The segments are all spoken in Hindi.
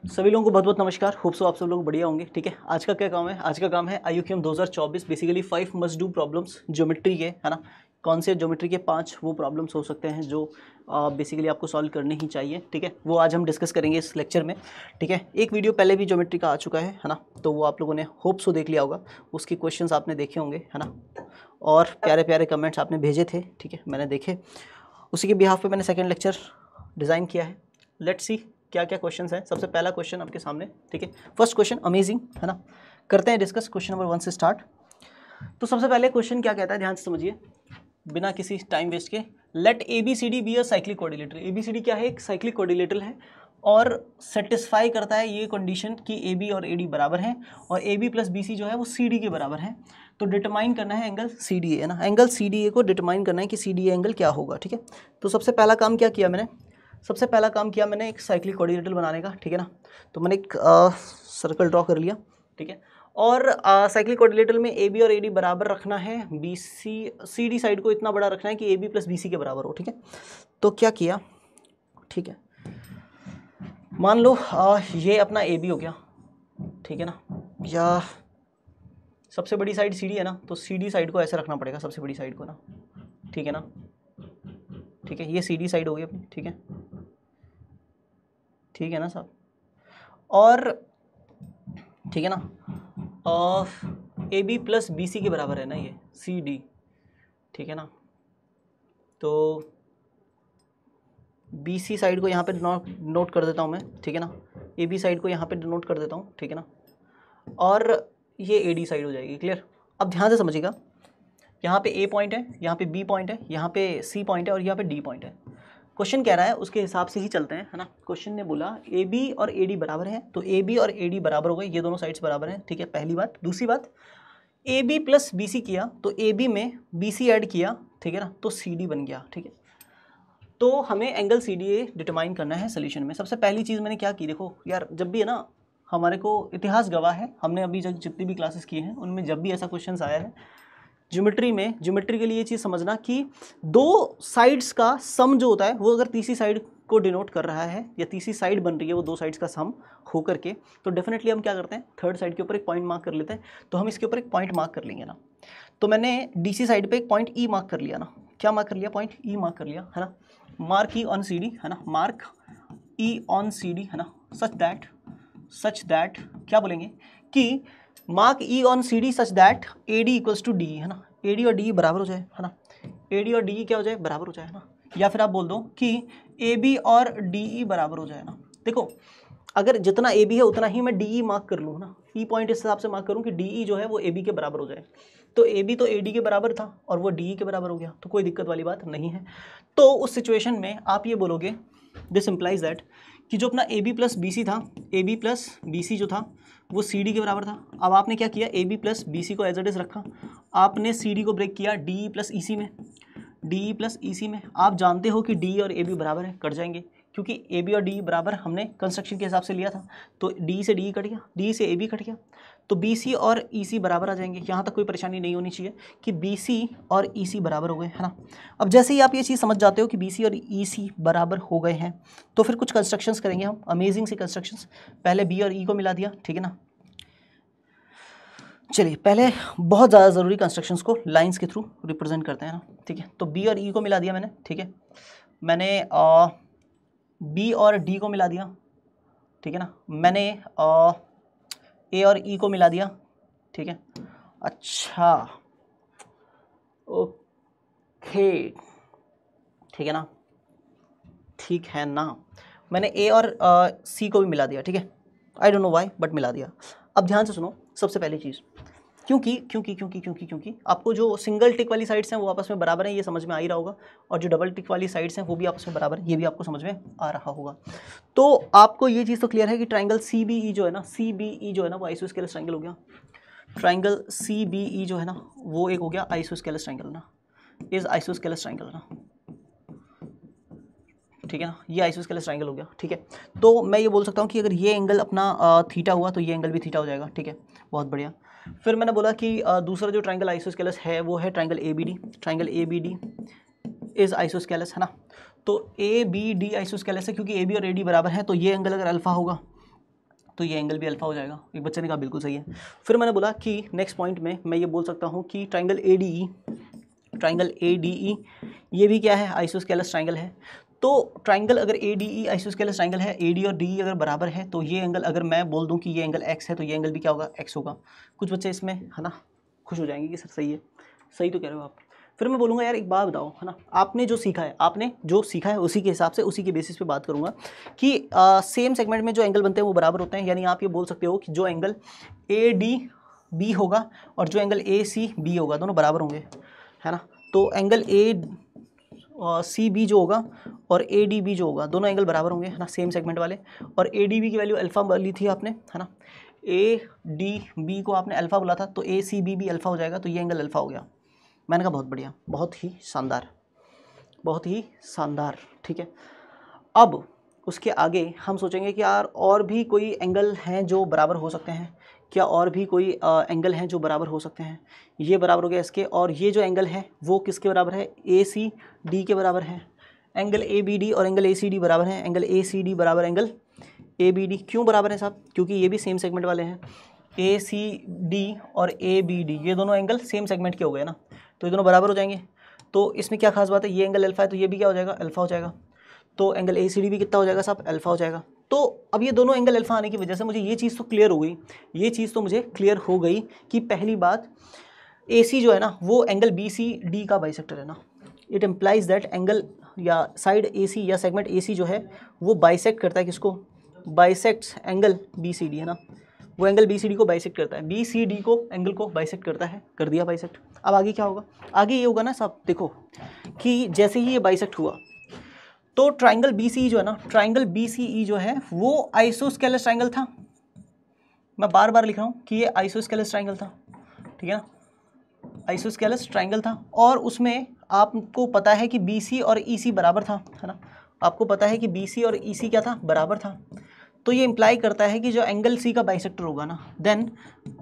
सभी लोगों को बहुत बहुत नमस्कार। होप सो आप सब लोग बढ़िया होंगे। ठीक है, आज का क्या काम है? आज का काम है IUQM 2024 basically 5 must do problems geometry के, है ना। कौन से ज्योमेट्री के 5 वो प्रॉब्लम्स हो सकते हैं जो बेसिकली आपको सॉल्व करने ही चाहिए। ठीक है, वो आज हम डिस्कस करेंगे इस लेक्चर में। ठीक है, एक वीडियो पहले भी ज्योमेट्री का आ चुका है ना, तो वो आप लोगों ने होप सो देख लिया होगा। उसकी क्वेश्चंस आपने देखे होंगे, है ना, और प्यारे प्यारे कमेंट्स आपने भेजे थे। ठीक है, मैंने देखे, उसी के बिहाफ पे मैंने सेकेंड लेक्चर डिज़ाइन किया है। लेट्स सी क्या क्या क्वेश्चंस हैं। सबसे पहला क्वेश्चन आपके सामने, ठीक है, फर्स्ट क्वेश्चन अमेजिंग, है ना। करते हैं डिस्कस क्वेश्चन नंबर 1 से स्टार्ट। तो सबसे पहले क्वेश्चन क्या कहता है, ध्यान से समझिए बिना किसी टाइम वेस्ट के। Let ABCD be a cyclic coordinator. ABCD क्या है? एक साइक्लिक कोऑर्डिनेटर है और सेटिस्फाई करता है ये कंडीशन कि AB और AD बराबर हैं और AB प्लस BC जो है वो CD के बराबर है। तो डिटरमाइन करना है एंगल CDA, है ना। एंगल CDA को डिटरमाइन करना है कि CDA एंगल क्या होगा। ठीक है, तो सबसे पहला काम क्या किया मैंने? सबसे पहला काम किया मैंने एक साइक्लिक कोऑर्डिनेटर बनाने का। ठीक है ना, तो मैंने एक सर्कल ड्रॉ कर लिया। ठीक है, और साइक्लिक कोऑर्डिनेटर में AB और AD बराबर रखना है, BC CD साइड को इतना बड़ा रखना है कि AB प्लस BC के बराबर हो। ठीक है, तो क्या किया, ठीक है, मान लो ये अपना AB हो गया, ठीक है ना, या सबसे बड़ी साइड CD है ना, तो CD साइड को ऐसे रखना पड़ेगा, सबसे बड़ी साइड को ना, ठीक है ना। ठीक है, ये CD साइड हो गई अपनी, ठीक है, ठीक है ना साहब। और ठीक है ना, AB प्लस BC के बराबर है ना ये CD, ठीक है ना। तो BC साइड को यहाँ पे नोट कर देता हूँ मैं, ठीक है ना। AB साइड को यहाँ पे नोट कर देता हूँ, ठीक है ना। और ये AD साइड हो जाएगी, क्लियर। अब ध्यान से समझिएगा, यहाँ पे A पॉइंट है, यहाँ पे B पॉइंट है, यहाँ पे C पॉइंट है और यहाँ पे D पॉइंट है। क्वेश्चन कह रहा है उसके हिसाब से ही चलते हैं, है ना। क्वेश्चन ने बोला AB और AD बराबर है, तो AB और AD बराबर हो गए, ये दोनों साइड्स बराबर हैं। ठीक है, पहली बात। दूसरी बात, AB प्लस BC किया तो AB में BC ऐड किया, ठीक है ना, तो CD बन गया। ठीक है, तो हमें एंगल CDA डिटरमाइन करना है सोल्यूशन में। सबसे पहली चीज़ मैंने क्या की, देखो यार, जब भी है ना, हमारे को इतिहास गवाह है, हमने अभी जब जितनी भी क्लासेस की हैं उनमें जब भी ऐसा क्वेश्चन आया है ज्योमेट्री में, ज्योमेट्री के लिए ये चीज़ समझना कि दो साइड्स का सम जो होता है वो अगर तीसरी साइड को डिनोट कर रहा है या तीसरी साइड बन रही है वो दो साइड्स का सम हो करके, तो डेफिनेटली हम क्या करते हैं, थर्ड साइड के ऊपर एक पॉइंट मार्क कर लेते हैं। तो हम इसके ऊपर एक पॉइंट मार्क कर लेंगे ना। तो मैंने DC साइड पे एक पॉइंट E मार्क कर लिया ना। क्या मार्क कर लिया? पॉइंट E मार्क कर लिया, है ना। मार्क E ऑन CD, है ना, मार्क E ऑन CD, है ना, सच दैट क्या बोलेंगे कि mark E on CD such that AD equals to D, है ना। AD और D बराबर हो जाए, है ना। AD और DE क्या हो जाए? बराबर हो जाए, है ना। या फिर आप बोल दो कि AB और DE बराबर हो जाए ना। देखो, अगर जितना AB है उतना ही मैं DE मार्क कर लूँ ना, E पॉइंट इस हिसाब से मार्क करूँ कि DE जो है वो AB के बराबर हो जाए। तो AB तो AD के बराबर था और वो DE के बराबर हो गया, तो कोई दिक्कत वाली बात नहीं है। तो उस सिचुएशन में आप ये बोलोगे, दिस इम्प्लाइज दैट कि जो अपना AB प्लस BC था, AB प्लस BC जो था वो CD के बराबर था। अब आपने क्या किया, AB प्लस BC को एज इट इज रखा, आपने CD को ब्रेक किया DE प्लस EC में, DE प्लस EC में। आप जानते हो कि DE और AB बराबर है, कट जाएंगे क्योंकि AB और DE बराबर हमने कंस्ट्रक्शन के हिसाब से लिया था। तो DE से DE कट गया, DE से AB कट गया, तो BC और EC बराबर आ जाएंगे। यहाँ तक कोई परेशानी नहीं होनी चाहिए कि BC और EC बराबर हो गए, है ना। अब जैसे ही आप ये चीज़ समझ जाते हो कि BC और EC बराबर हो गए हैं, तो फिर कुछ कंस्ट्रक्शंस करेंगे हम, अमेजिंग सी कंस्ट्रक्शंस। पहले B और E को मिला दिया, ठीक है ना। चलिए पहले बहुत ज़्यादा ज़रूरी कंस्ट्रक्शंस को लाइंस के थ्रू रिप्रेजेंट करते हैं ना, ठीक है। तो B और E को मिला दिया मैंने, ठीक है। मैंने B और D को मिला दिया, ठीक है ना। मैंने A और E को मिला दिया, ठीक है। अच्छा, ओके, ठीक है ना, ठीक है ना। मैंने A और C को भी मिला दिया, ठीक है। I don't know why but मिला दिया। अब ध्यान से सुनो, सबसे पहली चीज़, क्योंकि आपको जो सिंगल टिक वाली साइड्स हैं वो आपस में बराबर हैं, ये समझ में आ ही रहा होगा, और जो डबल टिक वाली साइड्स हैं वो भी आपस में बराबर है, ये भी आपको समझ में आ रहा होगा। तो आपको ये चीज़ तो क्लियर है कि ट्राइंगल CBE जो है ना, CBE जो है ना वो आइसोस्केलस ट्राइंगल हो गया। ट्राइंगल CBE जो है ना वो एक हो गया आइसोस्केलस ट्राइंगल ना, इज आइसोस्केलस ट्राइंगल ना, ठीक है ना। ये आइसोस्केलस ट्राइंगल हो गया, ठीक है। तो मैं ये बोल सकता हूँ कि अगर ये एंगल अपना थीटा हुआ तो ये एंगल भी थीटा हो जाएगा, ठीक है। बहुत बढ़िया। फिर मैंने बोला कि दूसरा जो ट्राइंगल आइसोस्केलस है वो है triangle ABD। Triangle ABD is isosceles, है ना। तो ABD आइसोस्केलस है क्योंकि AB और AD बराबर है, तो ये एंगल अगर अल्फा होगा तो ये एंगल भी अल्फा हो जाएगा। एक बच्चे ने कहा बिल्कुल सही है। फिर मैंने बोला कि नेक्स्ट पॉइंट में मैं ये बोल सकता हूँ कि ट्राइंगल ADE ये भी क्या है, आइसोस्केलस ट्राइंगल है। तो ट्राइंगल अगर ADE आइसोस्केलस ट्राइंगल है, AD और DE अगर बराबर है तो ये एंगल, अगर मैं बोल दूं कि ये एंगल x है तो ये एंगल भी क्या होगा, x होगा। कुछ बच्चे इसमें है ना खुश हो जाएंगे कि सर सही है, सही तो कह रहे हो आप। फिर मैं बोलूँगा यार एक बात बताओ, है ना, आपने जो सीखा है उसी के हिसाब से, उसी के बेसिस पे बात करूँगा कि सेम सेगमेंट में जो एंगल बनते हैं वो बराबर होते हैं। यानी आप ये बोल सकते हो कि जो एंगल ADB होगा और जो एंगल ACB होगा दोनों बराबर होंगे, है ना। तो एंगल ACB जो होगा और ADB जो होगा दोनों एंगल बराबर होंगे, है ना, सेम सेगमेंट वाले। और ADB की वैल्यू अल्फा ली थी आपने, है ना, ADB को आपने अल्फा बोला था तो ACB भी अल्फा हो जाएगा, तो ये एंगल अल्फा हो गया। मैंने कहा बहुत बढ़िया, बहुत ही शानदार, बहुत ही शानदार, ठीक है। अब उसके आगे हम सोचेंगे कि यार और भी कोई एंगल हैं जो बराबर हो सकते हैं क्या, और भी कोई एंगल हैं जो बराबर हो सकते हैं। ये बराबर हो गया इसके, और ये जो एंगल है वो किसके बराबर है, ACD के बराबर है। एंगल ABD और एंगल ACD बराबर हैं, एंगल ACD बराबर एंगल ABD। क्यों बराबर है साहब, क्योंकि ये भी सेम सेगमेंट वाले हैं। ACD और ABD ये दोनों एंगल सेम सेगमेंट के हो गए ना, तो ये दोनों बराबर हो जाएंगे। तो इसमें क्या खास बात है, ये एंगल अल्फा है तो ये भी क्या हो जाएगा, अल्फा हो जाएगा। तो एंगल ACD भी कितना हो जाएगा साहब, अल्फा हो जाएगा। तो अब ये दोनों एंगल अल्फा आने की वजह से मुझे ये चीज़ तो क्लियर हो गई, ये चीज़ तो मुझे क्लियर हो गई कि पहली बात AC जो है ना वो एंगल BCD का बाइसेक्टर है ना। इट इम्प्लाइज दैट एंगल या साइड AC या सेगमेंट AC जो है वो बाइसेक्ट करता है किसको, बाइसेक्ट्स एंगल BCD, है ना। वो एंगल BCD को बाइसेक्ट करता है, BCD को एंगल को बाइसेक्ट करता है, कर दिया बाइसेक्ट। अब आगे क्या होगा, आगे ये होगा ना साहब, देखो कि जैसे ही ये बाइसेक्ट हुआ तो ट्राइंगल BCE जो है ना, ट्राइंगल BCE जो है वो आइसोस्केलस ट्राइंगल था। मैं बार बार लिख रहा हूँ कि ये आइसोस्केलस ट्राइंगल था, ठीक है ना, आइसोस्केलस ट्राइंगल था। और उसमें आपको पता है कि BC और EC बराबर था, है ना, आपको पता है कि BC और EC क्या था, बराबर था। तो ये इम्प्लाई करता है कि जो एंगल C का बाइसेक्टर होगा ना, then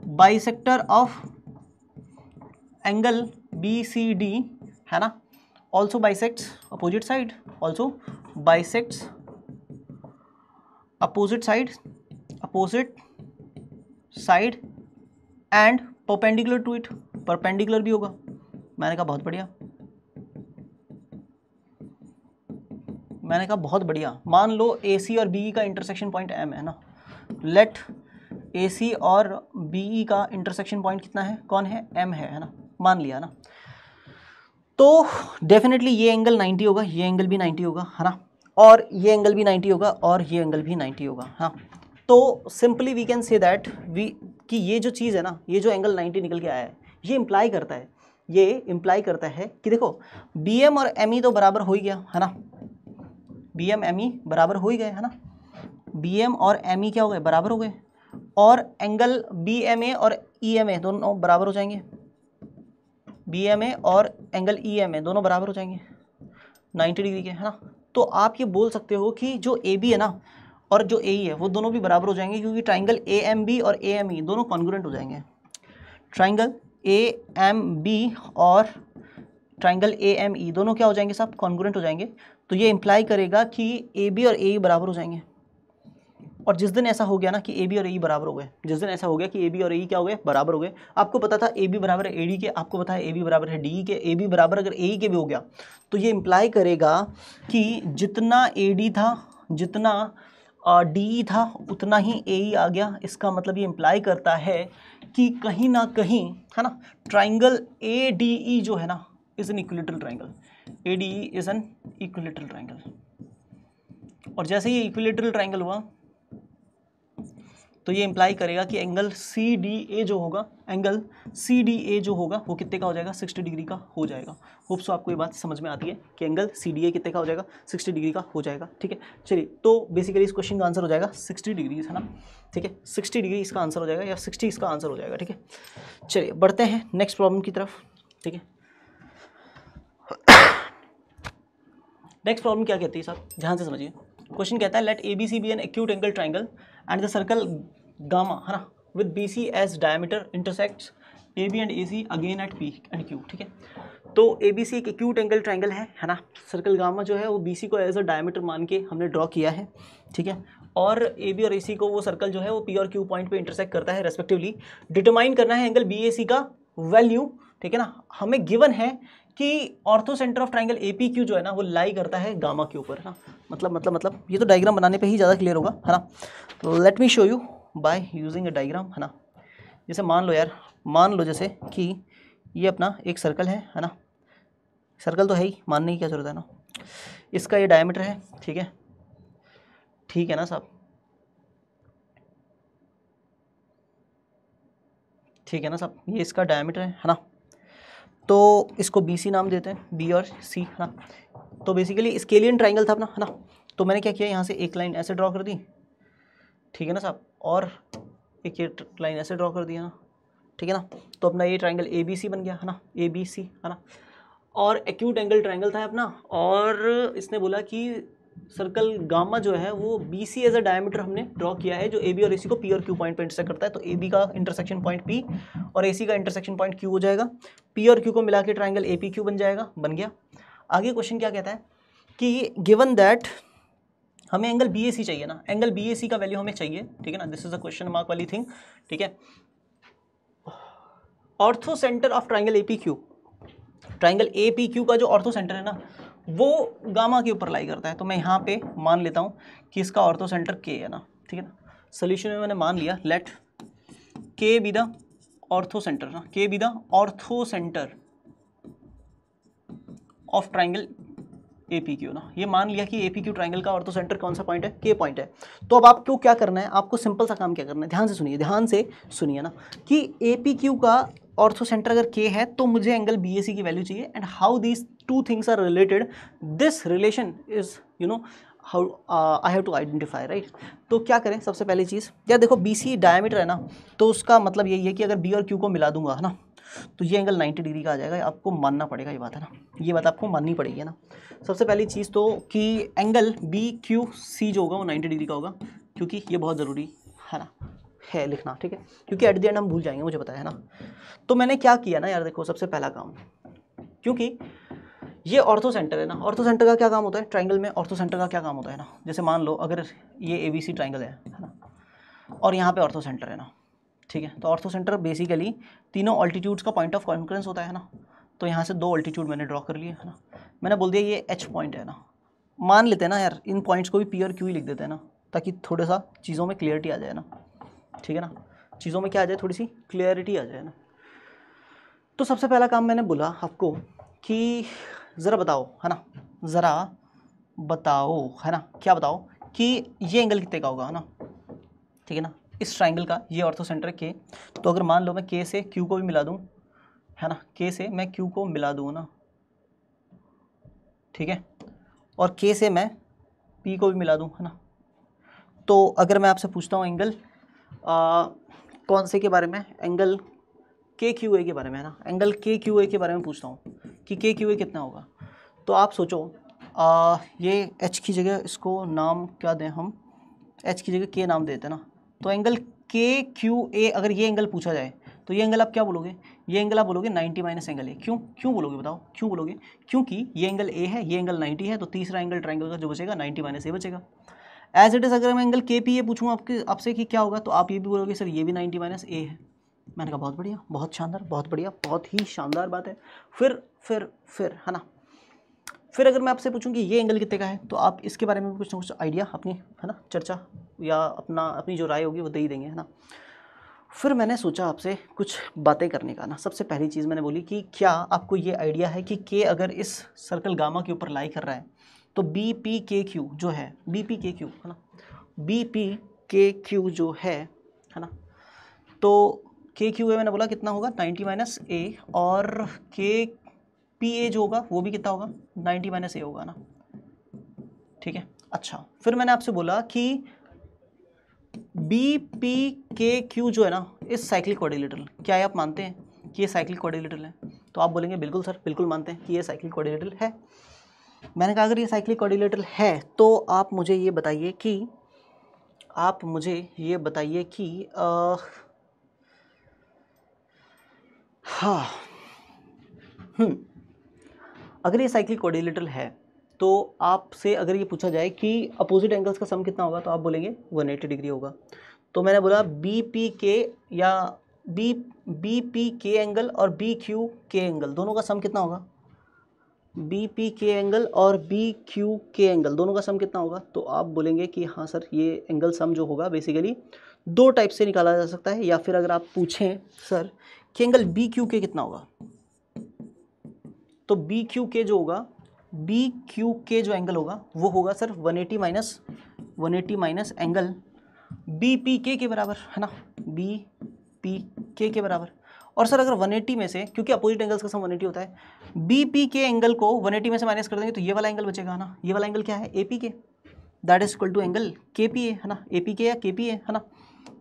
bisector of angle BCD, है ना, also bisects opposite side, also bisects opposite side and perpendicular to it, perpendicular भी होगा। मैंने कहा बहुत बढ़िया, मैंने कहा बहुत बढ़िया। मान लो AC और BE का इंटरसेक्शन पॉइंट M है ना, लेट AC और BE का इंटरसेक्शन पॉइंट कितना है, कौन है, M है ना, मान लिया ना। तो डेफिनेटली ये एंगल 90 होगा, ये एंगल भी 90 होगा, है ना, और ये एंगल भी 90 होगा और ये एंगल भी 90 होगा, हाँ। तो simply we can say that कि ये जो चीज़ है ना, ये जो एंगल 90 निकल के आया है, ये इम्प्लाई करता है कि देखो BM और ME तो बराबर हो ही गया, है ना, BM ME बराबर हो ही गए, है ना, BM और ME क्या हो गए, बराबर हो गए। और एंगल BMA और EMA दोनों बराबर हो जाएंगे, BMA और एंगल EMA दोनों बराबर हो जाएंगे 90 डिग्री के, है ना। तो आप ये बोल सकते हो कि जो AB है ना और जो AE है वो दोनों भी बराबर हो जाएंगे, क्योंकि ट्राइंगल AMB और AME दोनों कॉन्ग्रुएंट हो जाएंगे। ट्राइंगल AMB और ट्राइंगल AME दोनों क्या हो जाएंगे साहब, कॉन्ग्रुएंट हो जाएंगे। तो ये इम्प्लाई करेगा कि AB और AE बराबर हो जाएंगे। और जिस दिन ऐसा हो गया ना कि AB और AE बराबर हो गए, जिस दिन ऐसा हो गया कि AB और AE क्या हो गए, बराबर हो गए, आपको पता था AB बराबर है AD के, आपको पता है AB बराबर है DE के, AB बराबर अगर AE के भी हो गया तो ये इम्प्लाई करेगा कि जितना AD था, जितना DE था, उतना ही AE आ गया। इसका मतलब ये इम्प्लाई करता है कि कहीं ना कहीं, है ना, ट्राइंगल ADE जो है ना is an equilateral triangle, ADE is an equilateral triangle. और जैसे ही इक्विलेटरल ट्राइंगल हुआ तो ये इम्प्लाई करेगा कि एंगल CDA जो होगा, एंगल CDA जो होगा वो कितने का हो जाएगा, 60 डिग्री का हो जाएगा। होप सो आपको ये बात समझ में आती है कि एंगल CDA कितने का हो जाएगा, 60 डिग्री का हो जाएगा, ठीक है। चलिए, तो बेसिकली इस क्वेश्चन का आंसर हो जाएगा 60 डिग्री, है ना, ठीक है, 60 डिग्री इसका आंसर हो जाएगा, या 60 इसका आंसर हो जाएगा, ठीक है। चलिए बढ़ते हैं नेक्स्ट प्रॉब्लम की तरफ, ठीक है। नेक्स्ट प्रॉब्लम क्या कहती है साहब, ध्यान से समझिए। क्वेश्चन कहता है let ABC be an acute angle triangle and the circle gamma, है ना, with BC as diameter intersects AB and AC again at P and Q, ठीक है। तो ABC एक एक्यूट एंगल ट्राइंगल है ना, सर्कल गामा जो है वो BC को एज अ डायमीटर मान के हमने ड्रॉ किया है, ठीक है। और ए बी और ए सी को वो सर्कल जो है वो पी और क्यू पॉइंट पे इंटरसेक्ट करता है रेस्पेक्टिवली। डिटरमाइन करना है एंगल बी ए सी का वैल्यू, ठीक है ना। हमें गिवन है कि ortho centre of triangle A P Q जो है ना वो लाई करता है गामा के ऊपर, है ना। मतलब ये तो डायग्राम बनाने पे ही ज़्यादा क्लियर होगा, है ना। तो let me show you by using a diagram, है ना। जैसे मान लो यार, मान लो जैसे कि ये अपना एक सर्कल है ना। सर्कल तो है ही, मानने की क्या जरूरत है ना। इसका ये डायमीटर है, ठीक है, ठीक है ना साहब, ठीक है ना साहब, ये इसका डायमीटर है ना। तो इसको बी सी नाम देते हैं, बी और सी, है ना। तो बेसिकली स्केलियन ट्राइंगल था अपना, है ना। तो मैंने क्या किया, यहाँ से एक लाइन ऐसे ड्रॉ कर दी, ठीक है ना साहब, और एक ये लाइन ऐसे ड्रॉ कर दिया ना, ठीक है ना। तो अपना ये ट्राइंगल ए बी सी बन गया, है ना, ए बी सी, है ना। और एक्यूट एंगल ट्राइंगल था अपना, और इसने बोला कि सर्कल गामा जो है वो B C as a diameter हमने ड्रॉ किया है, जो ए बी और ए सी को पी और क्यू पॉइंट पर इंटरसेक्ट करता है। तो ए बी का इंटरसेक्शन पॉइंट पी और ए सी का इंटरसेक्शन पॉइंट क्यू हो जाएगा। पी और क्यू को मिला के ट्राइंगल ए पी क्यू बन जाएगा, बन गया। आगे क्वेश्चन क्या कहता है कि गिवन दैट हमें एंगल बी ए सी चाहिए ना, एंगल बी ए सी का वैल्यू हमें चाहिए, ठीक है ना। This is a question mark वाली थिंग, ठीक है। Ortho centre of triangle A P Q, triangle A P Q का जो ऑर्थो सेंटर है ना वो गामा के ऊपर लाई करता है। तो मैं यहाँ पे मान लेता हूँ कि इसका ऑर्थो सेंटर के है ना, ठीक है ना। सोल्यूशन में मैंने मान लिया, लेट के बी द ऑर्थो सेंटर ना, के B the ortho centre of triangle A P Q ना। ये मान लिया कि ए पी क्यू ट्राइंगल का ऑर्थो सेंटर कौन सा पॉइंट है, के पॉइंट है। तो अब आपको क्या करना है, आपको सिंपल सा काम क्या करना है, ध्यान से सुनिए, ध्यान से सुनिए ना, कि ए पी क्यू का ऑर्थो सेंटर अगर के है तो मुझे एंगल बी ए सी की वैल्यू चाहिए। And how these two things are related, this relation is you know how I have to identify, right. तो क्या करें, सबसे पहली चीज़ यार देखो, बी सी डायमीटर है ना, तो उसका मतलब यही है कि अगर बी और क्यू को मिला दूंगा, है ना, तो ये एंगल 90 डिग्री का आ जाएगा। आपको मानना पड़ेगा ये बात, है ना, ये बात आपको माननी पड़ेगी, है ना। सबसे पहली चीज़ तो कि एंगल बी क्यू सी जो होगा वो 90 डिग्री का होगा, क्योंकि ये बहुत ज़रूरी है ना, है लिखना, ठीक है, क्योंकि एट द एंड हम भूल जाएंगे, मुझे पता है ना। तो मैंने क्या किया ना यार, देखो सबसे पहला काम, क्योंकि ये ऑर्थो सेंटर है ना, ऑर्थो सेंटर का क्या काम होता है ट्राइंगल में, ऑर्थो सेंटर का क्या काम होता है ना। जैसे मान लो अगर ये ए बी सी ट्राइंगल है ना, और यहाँ पे ऑर्थो सेंटर है ना, ठीक है। तो ऑर्थो सेंटर बेसिकली तीनों ऑल्टीट्यूड्स का पॉइंट ऑफ कॉन्फ्रेंस होता है ना। तो यहाँ से दो ऑल्टीट्यूड मैंने ड्रॉ कर लिए, है ना। मैंने बोल दिया ये एच पॉइंट है ना, मान लेते हैं ना यार, इन पॉइंट्स को भी पी और क्यू ही लिख देते हैं ना, ताकि थोड़ा सा चीज़ों में क्लियरिटी आ जाए ना, ठीक है ना, चीज़ों में क्या आ जाए, थोड़ी सी क्लियरिटी आ जाए ना। तो सबसे पहला काम मैंने बोला आपको कि ज़रा बताओ, है ना, ज़रा बताओ, है ना, क्या बताओ कि ये एंगल कितने का होगा, है ना, ठीक है ना, इस ट्राइंगल का ये ऑर्थो सेंटर के। तो अगर मान लो मैं के से क्यू को भी मिला दूं, है ना, के से मैं क्यू को मिला दूं ना, ठीक है, और के से मैं पी को भी मिला दूं, है ना। तो अगर मैं आपसे पूछता हूँ एंगल कौन से के बारे में, एंगल के क्यू ए के बारे में, है ना, एंगल के क्यू ए के बारे में पूछता हूँ कि के क्यू ए कितना होगा, तो आप सोचो ये एच की जगह इसको नाम क्या दें हम, एच की जगह के नाम देते हैं ना। तो एंगल के क्यू ए, अगर ये एंगल पूछा जाए तो ये एंगल आप क्या बोलोगे, ये एंगल आप बोलोगे 90 माइनस एंगल ए। क्यों क्यों बोलोगे, बताओ क्यों बोलोगे, क्योंकि ये एंगल ए है, ये एंगल 90 है, तो तीसरा एंगल ट्राइंगल का जो बचेगा 90 माइनस ए बचेगा। एज इट इज़ अगर मैं एंगल के पी ए पूछूँ आपसे कि क्या होगा, तो आप ये भी बोलोगे सर ये भी 90 माइनस ए है। मैंने कहा बहुत बढ़िया, बहुत शानदार, बहुत बढ़िया, बहुत ही शानदार बात है। फिर है ना, फिर अगर मैं आपसे पूछूं कि ये एंगल कितने का है, तो आप इसके बारे में कुछ ना कुछ आइडिया अपनी, है ना, चर्चा या अपनी जो राय होगी वो दे ही देंगे, है ना। फिर मैंने सोचा आपसे कुछ बातें करने का ना। सबसे पहली चीज़ मैंने बोली कि क्या आपको ये आइडिया है कि के अगर इस सर्कल गामा के ऊपर लाई कर रहा है, तो बी पी के क्यू जो है, बी पी के क्यू, है ना, बी पी के क्यू जो है ना, तो के क्यू ए मैंने बोला कितना होगा 90 माइनस ए, और के पी ए जो होगा वो भी कितना होगा 90 माइनस ए होगा ना, ठीक है। अच्छा, फिर मैंने आपसे बोला कि बी पी के क्यू जो है ना, इस साइक्लिक क्वाड्रिलेटरल, क्या है आप मानते हैं कि ये साइक्लिक क्वाड्रिलेटरल है? तो आप बोलेंगे बिल्कुल सर, बिल्कुल मानते हैं कि ये साइक्लिक क्वाड्रिलेटरल है। मैंने कहा अगर ये साइक्लिक क्वाड्रिलेटरल है तो आप मुझे ये बताइए कि हाँ अगर ये साइक्लिक क्वाड्रिलेटरल है तो आपसे अगर ये पूछा जाए कि अपोजिट एंगल्स का सम कितना होगा तो आप बोलेंगे 180 डिग्री होगा। तो मैंने बोला बी पी के या बी पी के एंगल और बी क्यू के एंगल दोनों का सम कितना होगा, बी पी के एंगल और बी क्यू के एंगल दोनों का सम कितना होगा। तो आप बोलेंगे कि हाँ सर ये एंगल सम जो होगा बेसिकली दो टाइप से निकाला जा सकता है, या फिर अगर आप पूछें सर कि एंगल बी क्यू के कितना होगा, तो बी क्यू के जो होगा, बी क्यू के जो एंगल होगा वो होगा sir 180 minus angle B P के बराबर है ना, बी पी के बराबर। और सर अगर 180 में से, क्योंकि अपोजिट एंगल्स का सम 180 होता है, बी पी के एंगल को 180 में से माइनस कर देंगे तो ये वाला एंगल बचेगा ना, ये वाला एंगल क्या है ए पी के, that is equal to angle K P A है ना, ए पी के या के पी ए है ना,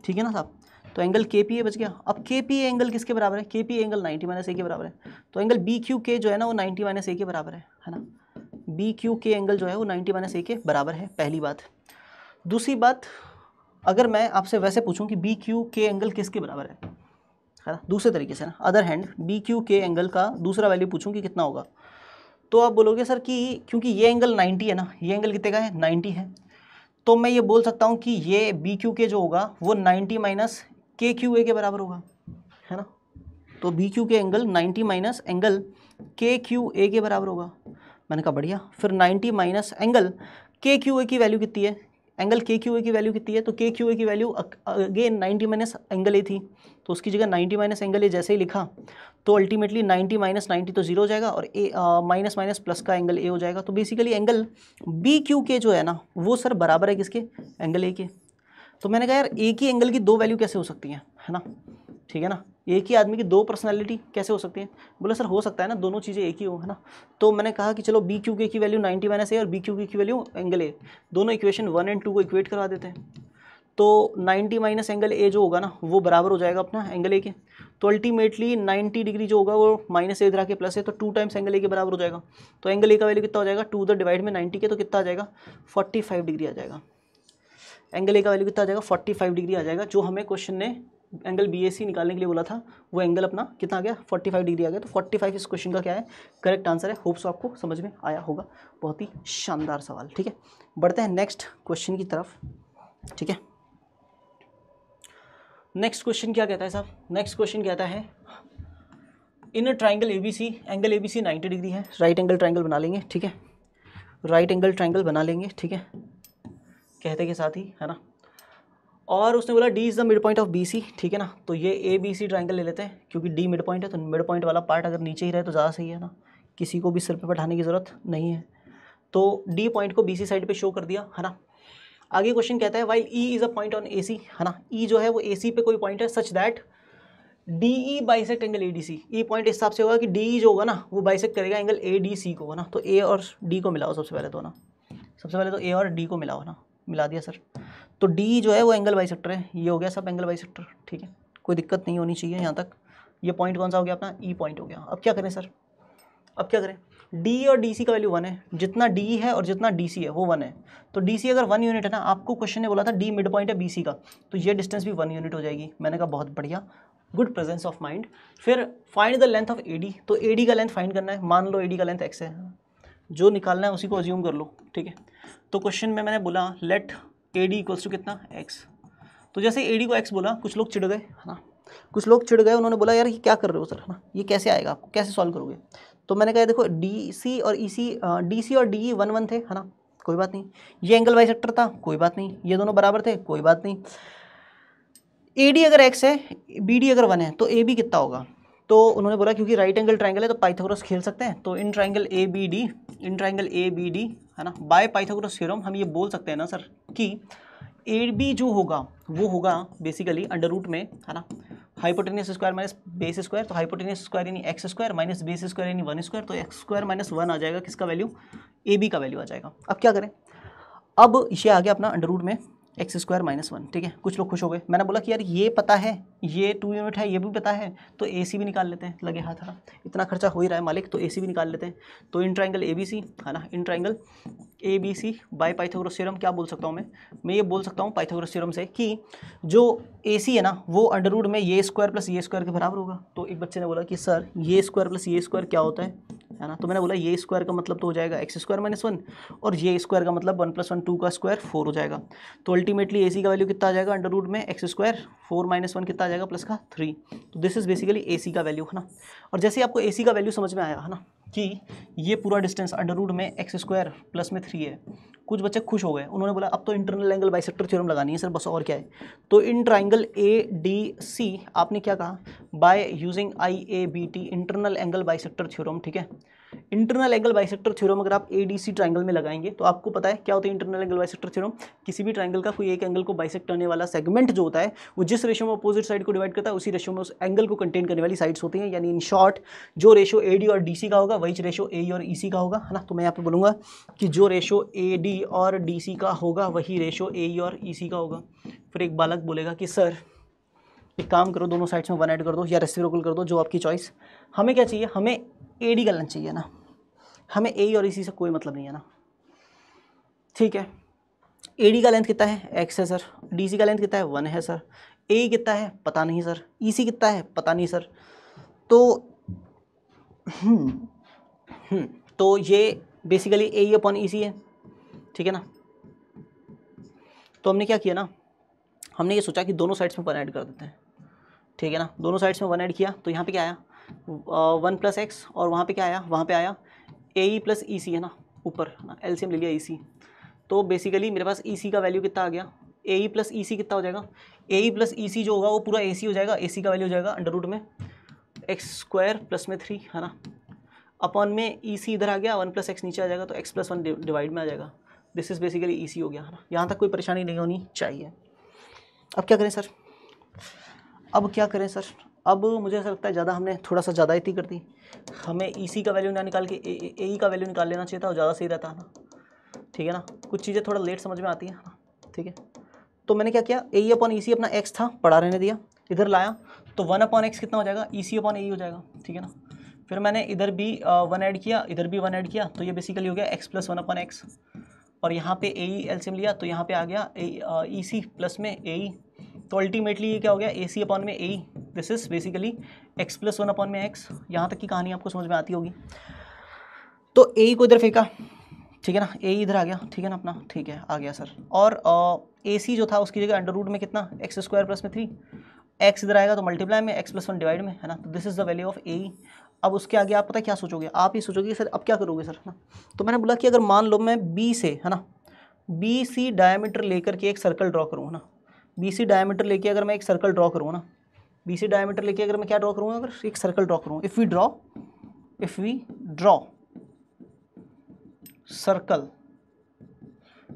ठीक है ना साहब। तो एंगल के पी ए बच गया। अब के पी ए एंगल किसके बराबर है, के पी ए एंगल 90 माइनस ए के बराबर है, तो एंगल बी क्यू के जो है ना वो 90 माइनस ए के बराबर है ना, बी क्यू के एंगल जो है वो 90 माइनस ए के बराबर है, पहली बात। दूसरी बात, अगर मैं आपसे वैसे पूछूं कि बी क्यू के एंगल किसके बराबर है ना, दूसरे तरीके से ना, अदर हैंड बी क्यू के एंगल का दूसरा वैल्यू पूछूं कि कितना होगा, तो आप बोलोगे सर कि क्योंकि ये एंगल 90 है ना, ये एंगल कितने का है 90 है, तो मैं ये बोल सकता हूँ कि ये बी क्यू के जो होगा वो 90 माइनस के क्यू ए के बराबर होगा है ना। तो बी क्यू के एंगल 90 माइनस एंगल के क्यू ए के बराबर होगा। मैंने कहा बढ़िया। फिर 90 माइनस एंगल के क्यू ए की वैल्यू कितनी है, एंगल के क्यू ए की वैल्यू कितनी है, तो के क्यू ए की value again 90 minus angle A थी, तो उसकी जगह 90 माइनस एंगल ए जैसे ही लिखा तो अल्टीमेटली 90 माइनस 90 तो जीरो हो जाएगा और ए माइनस माइनस प्लस का एंगल ए हो जाएगा। तो बेसिकली एंगल बी क्यू के जो है ना वो सर बराबर है किसके, एंगल ए के। तो मैंने कहा यार एक ही एंगल की दो वैल्यू कैसे हो सकती हैं है ना, ठीक है ना, एक ही आदमी की दो पर्सनैलिटी कैसे हो सकती है। बोला सर हो सकता है ना दोनों चीज़ें एक ही हो है ना। तो मैंने कहा कि चलो बी क्यू के की वैल्यू 90 माइनस ए और बी क्यू के की वैल्यू एंगल ए, दोनों इक्वेशन 1 और 2 को इक्वेट करवा देते हैं। तो 90 माइनस एंगल ए जो होगा ना वो बराबर हो जाएगा अपना एंगल ए के। तो अल्टीमेटली 90 डिग्री जो होगा वो माइनस ए इधर आके प्लस है, तो 2 टाइम्स एंगल ए के बराबर हो जाएगा। तो एंगल ए का वैल्यू कितना हो जाएगा, 2 उधर डिवाइड में 90 के, तो कितना आ जाएगा 45 डिग्री आ जाएगा। एंगल ए का वैल्यू कितना आ जाएगा 45 डिग्री आ जाएगा। जो हमें क्वेश्चन ने एंगल बी ए सी निकालने के लिए बोला था वो एंगल अपना कितना आ गया 45 डिग्री आ गया। तो 45 इस क्वेश्चन का क्या है, करेक्ट आंसर है। होप्स आपको समझ में आया होगा। बहुत ही शानदार सवाल। ठीक है, बढ़ते हैं नेक्स्ट क्वेश्चन की तरफ। ठीक है, नेक्स्ट क्वेश्चन क्या कहता है साहब, नेक्स्ट क्वेश्चन कहता है in triangle ABC, angle ABC 90 degree है, राइट एंगल ट्राइंगल बना लेंगे। ठीक है, राइट एंगल ट्राइंगल बना लेंगे। ठीक है, कहते के साथ ही है ना। और उसने बोला D is the mid point of B C. ठीक है ना, तो ये ए बी सी ट्राइंगल ले लेते हैं क्योंकि डी मिड पॉइंट है, तो मिड पॉइंट वाला पार्ट अगर नीचे ही रहे तो ज़्यादा सही है ना, किसी को भी सिर पे बैठाने की ज़रूरत नहीं है। तो डी पॉइंट को बी सी साइड पे शो कर दिया है ना। आगे क्वेश्चन कहता है while E is a point on A C है ना, ई जो है वो ए सी पे कोई पॉइंट है such that D E bisect angle A D C. E point इस हिसाब से होगा कि डी ई जो होगा ना वो बाइसेक्ट करेगा एंगल ए डी सी को है ना। तो ए और डी को मिलाओ सबसे पहले तो ना, सबसे पहले तो ए और डी को मिलाओ ना, मिला दिया सर। तो डी जो है वो एंगल बाइसेक्टर है, ये हो गया सब एंगल बाइसेक्टर। ठीक है, कोई दिक्कत नहीं होनी चाहिए यहाँ तक। ये पॉइंट कौन सा हो गया अपना, ई पॉइंट हो गया। अब क्या करें सर, अब क्या करें, डी और डी सी का वैल्यू 1 है, जितना डी है और जितना डी सी है वो 1 है। तो डी सी अगर 1 यूनिट है ना, आपको क्वेश्चन ने बोला था डी मिड पॉइंट है बी सी का, तो ये डिस्टेंस भी 1 यूनिट हो जाएगी। मैंने कहा बहुत बढ़िया, गुड प्रेजेंस ऑफ माइंड। फिर find the length of A D, तो ए डी का लेंथ फाइंड करना है। मान लो ए डी का लेंथ एक्स है, जो निकालना है उसी को अज्यूम कर लो। ठीक है, तो क्वेश्चन में मैंने बोला let A D equals to कितना एक्स। तो जैसे ए डी को एक्स बोला कुछ लोग चिढ़ गए है ना, कुछ लोग चिढ़ गए, उन्होंने बोला यार ये क्या कर रहे हो सर है ना, ये कैसे आएगा, आपको कैसे सॉल्व करोगे। तो मैंने कहा देखो डी सी और ई सी, डी सी और डी ई 1 1 थे है ना, कोई बात नहीं। ये एंगल बाइसेक्टर था, कोई बात नहीं। ये दोनों बराबर थे, कोई बात नहीं। ए डी अगर एक्स है, बी डी अगर 1 है, तो ए बी कितना होगा। तो उन्होंने बोला क्योंकि राइट एंगल ट्राइंगल है तो पाइथागोरस खेल सकते हैं। तो in triangle A B D, in triangle A B D है ना, बाय पाइथागोरस थ्योरम हम ये बोल सकते हैं ना सर कि ए बी जो होगा वो होगा बेसिकली अंडर रूट में है ना, hypotenuse square minus base square. तो हाइपोटेनियस स्क्वायर यानी x square minus base square यानी 1 स्क्वायर। तो एक्स स्क्वायर माइनस 1 आ जाएगा, किसका वैल्यू, ए बी का वैल्यू आ जाएगा। अब क्या करें, अब ये आ गया अपना अंडर रूट में एक्स स्क्वायर माइनस 1। ठीक है, कुछ लोग खुश हो गए। मैंने बोला कि यार ये पता है, ये 2 यूनिट है, ये भी पता है, तो ए सी भी निकाल लेते हैं, लगे हाथ है ना, इतना खर्चा हो ही रहा है मालिक, तो ए सी भी निकाल लेते हैं। तो in triangle A B C है ना, in triangle A B C by Pythagoras theorem क्या बोल सकता हूँ मैं ये बोल सकता हूँ पाइथागोरस थ्योरम से कि जो ए सी है ना वो अंडर रूट में ये स्क्वायर प्लस ये स्क्वायर के बराबर होगा। तो एक बच्चे ने बोला कि सर ये स्क्वायर प्लस ये स्क्वायर क्या होता है, है ना। तो मैंने बोला ये स्क्वायर का मतलब तो हो जाएगा एक्स स्क्वायर माइनस 1 और ये स्क्वायर का मतलब 1 + 1 2 का स्क्वायर 4 हो जाएगा। तो अल्टीमेटली AC का वैल्यू कितना आ जाएगा, अंडर रूट में एक्स स्क्वायर 4 - 1 कितना आ जाएगा प्लस का 3। तो दिस इज बेसिकली AC का वैल्यू, है ना। और जैसे आपको AC का वैल्यू समझ में आया, है ना, कि ये पूरा डिस्टेंस अंडर रूट में एक्स स्क्वायर प्लस में 3 है, कुछ बच्चे खुश हो गए, उन्होंने बोला अब तो इंटरनल एंगल बाइसेक्टर थ्योरम लगानी है सर, बस और क्या है। तो इन ट्राइंगल ADC आपने क्या कहा, by using IABT internal angle bisector theorem, ठीक है। इंटरनल एंगल बाइसेक्टर थ्योरम अगर आप ADC ट्राइंगल में लगाएंगे तो आपको पता है क्या होता है इंटरनल एंगल बाइसेक्टर थ्योरम, किसी भी ट्राइंगल का कोई एक एंगल को बाइसेक्ट करने वाला सेगमेंट जो होता है वो जिस रेशियो में अपोजिट साइड को डिवाइड करता है उसी रेशियो में उस एंगल को कंटेन करने वाली साइड्स होती हैं। यानी इन शॉर्ट जो रेशियो AD और DC का होगा वही रेशियो AE और EC का होगा, है ना। तो मैं यहाँ पे बोलूँगा कि जो रेशियो AD और DC का होगा वही रेशियो AE और EC का होगा। फिर एक बालक बोलेगा कि सर एक काम करो, दोनों साइड्स में 1 ऐड कर दो या रेसिप्रोकल कर दो, जो आपकी चॉइस। हमें क्या चाहिए, हमें AD का लेंथ चाहिए ना, हमें AE और EC से कोई मतलब नहीं है ना, ठीक है। AD का लेंथ कितना है, x है सर, DC का लेंथ कितना है 1 है सर, AE कितना है पता नहीं सर, EC कितना है पता नहीं सर। तो ये बेसिकली AE अपॉन EC है, ठीक है ना। तो हमने क्या किया ना, हमने ये सोचा कि दोनों साइड्स में 1 ऐड कर देते हैं, ठीक है ना। दोनों साइड्स में 1 ऐड किया तो यहाँ पे क्या आया 1 + x और वहाँ पे क्या आया, वहाँ पे आया AE + EC, है ना, ऊपर ना LCM ले लिया EC। तो बेसिकली मेरे पास EC का वैल्यू कितना आ गया, AE + EC कितना हो जाएगा, AE + EC जो होगा वो पूरा AC हो जाएगा। AC का वैल्यू हो जाएगा अंडर रूट में x² प्लस में 3, है ना, अपॉन में EC इधर आ गया, 1 + x नीचे आ जाएगा तो x + 1 डिवाइड में आ जाएगा। दिस इज बेसिकली EC हो गया, है ना। यहाँ तक कोई परेशानी नहीं होनी चाहिए। अब क्या करें सर, अब क्या करें सर, अब मुझे ऐसा लगता है ज़्यादा हमने थोड़ा सा ज़्यादा ही कर दी। हमें EC का वैल्यू ना निकाल के AE का वैल्यू निकाल लेना चाहिए था, और ज़्यादा सही रहता है ना, ठीक है ना। कुछ चीज़ें थोड़ा लेट समझ में आती हैं, ठीक है। तो मैंने क्या किया, AE अपॉन EC अपना x था पड़ा रहने दिया, इधर लाया तो 1/x कितना हो जाएगा, EC अपॉन AE हो जाएगा, ठीक है ना। फिर मैंने इधर भी 1 ऐड किया, इधर भी 1 ऐड किया, तो ये बेसिकली हो गया x + 1/x। और यहाँ पे AE LCM लिया तो यहाँ पे आ गया EC प्लस में AE। तो अल्टीमेटली ये क्या हो गया, AC अपॉन में AE। This is basically x + 1 upon में x। यहाँ तक की कहानी आपको समझ में आती होगी। तो AE को इधर फेंका, ठीक है ना, AE इधर आ गया, ठीक है ना अपना, ठीक है आ गया सर। और AC जो था उसकी जगह अंडर रूट में कितना x² प्लस में 3, x इधर आएगा तो मल्टीप्लाई में x + 1 डिवाइड में, है ना। तो this is the value of AE। अब उसके आगे आप पता है क्या सोचोगे, आप ये सोचोगे सर अब क्या करोगे सर, है ना। तो मैंने बोला कि अगर मान लो मैं B से, है ना, BC डायमीटर लेकर के एक सर्कल ड्रॉ करूँ, है ना, BC डायमीटर लेके अगर मैं एक सर्कल ड्रॉ करूँ ना, BC डायमीटर लेके अगर मैं क्या ड्रॉ करूँगा, अगर एक सर्कल ड्रॉ करूँ, if we draw circle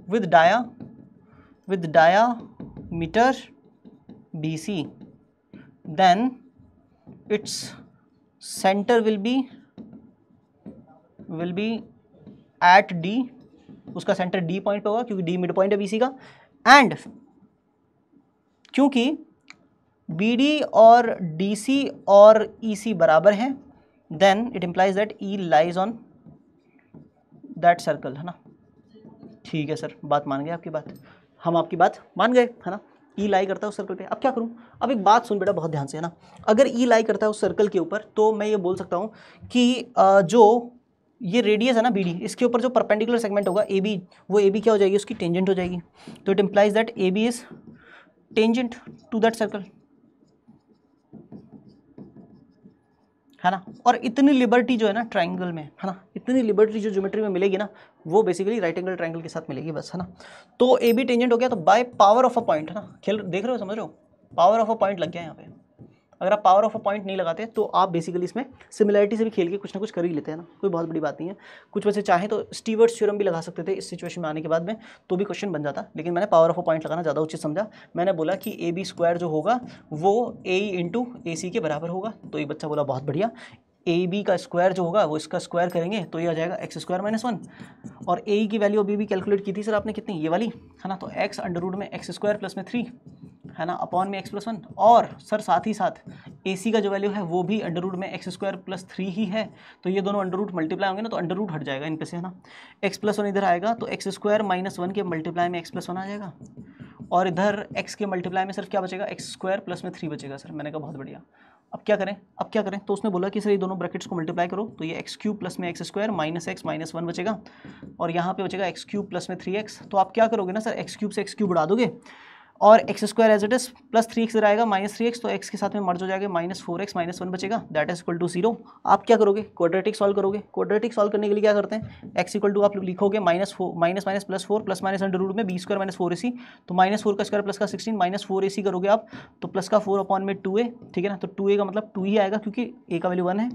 with diameter BC, then its center will be at D, उसका सेंटर D पॉइंट पे होगा क्योंकि D मिड पॉइंट है BC का। एंड क्योंकि BD और DC और EC बराबर हैं, then it implies that E lies on that circle, है ना। ठीक है सर, बात मान गए आपकी बात, हम आपकी बात मान गए, है ना। E लाई करता है उस सर्कल पे। अब क्या करूं, अब एक बात सुन बेटा बहुत ध्यान से, है ना। अगर E लाई करता है उस सर्कल के ऊपर तो मैं ये बोल सकता हूं कि जो ये रेडियस है ना BD, इसके ऊपर जो परपेंडिकुलर सेगमेंट होगा AB, वो AB क्या हो जाएगी, उसकी टेंजेंट हो जाएगी। तो it implies that AB is tangent to that circle, है ना। और इतनी लिबर्टी जो है ना ट्राइंगल में, है ना, इतनी लिबर्टी जो ज्योमेट्री में मिलेगी ना, वो बेसिकली राइट एंगल ट्राइंगल के साथ मिलेगी बस, है ना। तो AB टेंजेंट हो गया, तो by power of a point, है ना, खेल देख रहे हो, समझ रहे हो, पावर ऑफ अ पॉइंट लग गया यहाँ पे। अगर आप पावर ऑफ अ पॉइंट नहीं लगाते तो आप बेसिकली इसमें सिमिलैरिटी से भी खेल के कुछ ना कुछ कर ही लेते हैं ना, कोई बहुत बड़ी बात नहीं है। कुछ बच्चे चाहें तो स्टीवर्ट्स थ्योरम भी लगा सकते थे इस सिचुएशन में आने के बाद में, तो भी क्वेश्चन बन जाता, लेकिन मैंने पावर ऑफ अ पॉइंट लगाना ज़्यादा उचित समझा। मैंने बोला कि AB² जो होगा वो AE × AC के बराबर होगा। तो ये बच्चा बोला बहुत बढ़िया, AB का स्क्वायर जो होगा वो इसका स्क्वायर करेंगे तो ये आ जाएगा x² - 1। और AE की वैल्यू अभी भी कैलकुलेट की थी सर आपने कितनी, ये वाली, है ना। तो x अंडर रूट में x² प्लस में 3, है ना, अपॉन में x + 1। और सर साथ ही साथ AC का जो वैल्यू है वो भी अंडर रूट में x² प्लस 3 ही है। तो ये दोनों अंडर रूट मल्टीप्लाई होंगे ना, तो अंडर रूट हट जाएगा इन पे से, है ना। x + 1 इधर आएगा तो x² - 1 के मल्टीप्लाई में x + 1 आ जाएगा, और इधर x के मल्टीप्लाई में सिर्फ क्या बचेगा, x² प्लस में 3 बचेगा सर। मैंने कहा बहुत बढ़िया। अब क्या करें तो उसने बोला कि सर ये दोनों ब्रैकेट्स को मल्टीप्लाई करो, तो ये एक्स क्यूब प्लस में x square minus x minus 1 बचेगा, और यहाँ पे बचेगा एक्स क्यूब प्लस में 3x। तो आप क्या करोगे ना सर, एक्स क्यूब से एक्स क्यूब उड़ा दोगे और x square as it is plus 3x इधर आएगा माइनस 3x, तो x के साथ में मर्ज हो जाएगा माइनस 4x माइनस 1 बचेगा, दैट इज इक्वल टू 0। आप क्या करोगे, क्वाड्रेटिक सॉल्व करोगे। क्वाड्रेटिक सॉल्व करने के लिए क्या करते हैं, x इक्वल टू आप लिखोगे minus minus plus 4 plus minus under root में बी स्क्वायर माइनस 4ac, तो माइनस 4 का स्क्वायर प्लस का 16 माइनस 4ac करोगे आप, तो प्लस का 4 अपॉन में 2a, ठीक है ना। तो 2a का मतलब 2 ही आएगा क्योंकि a का वैल्यू 1 है,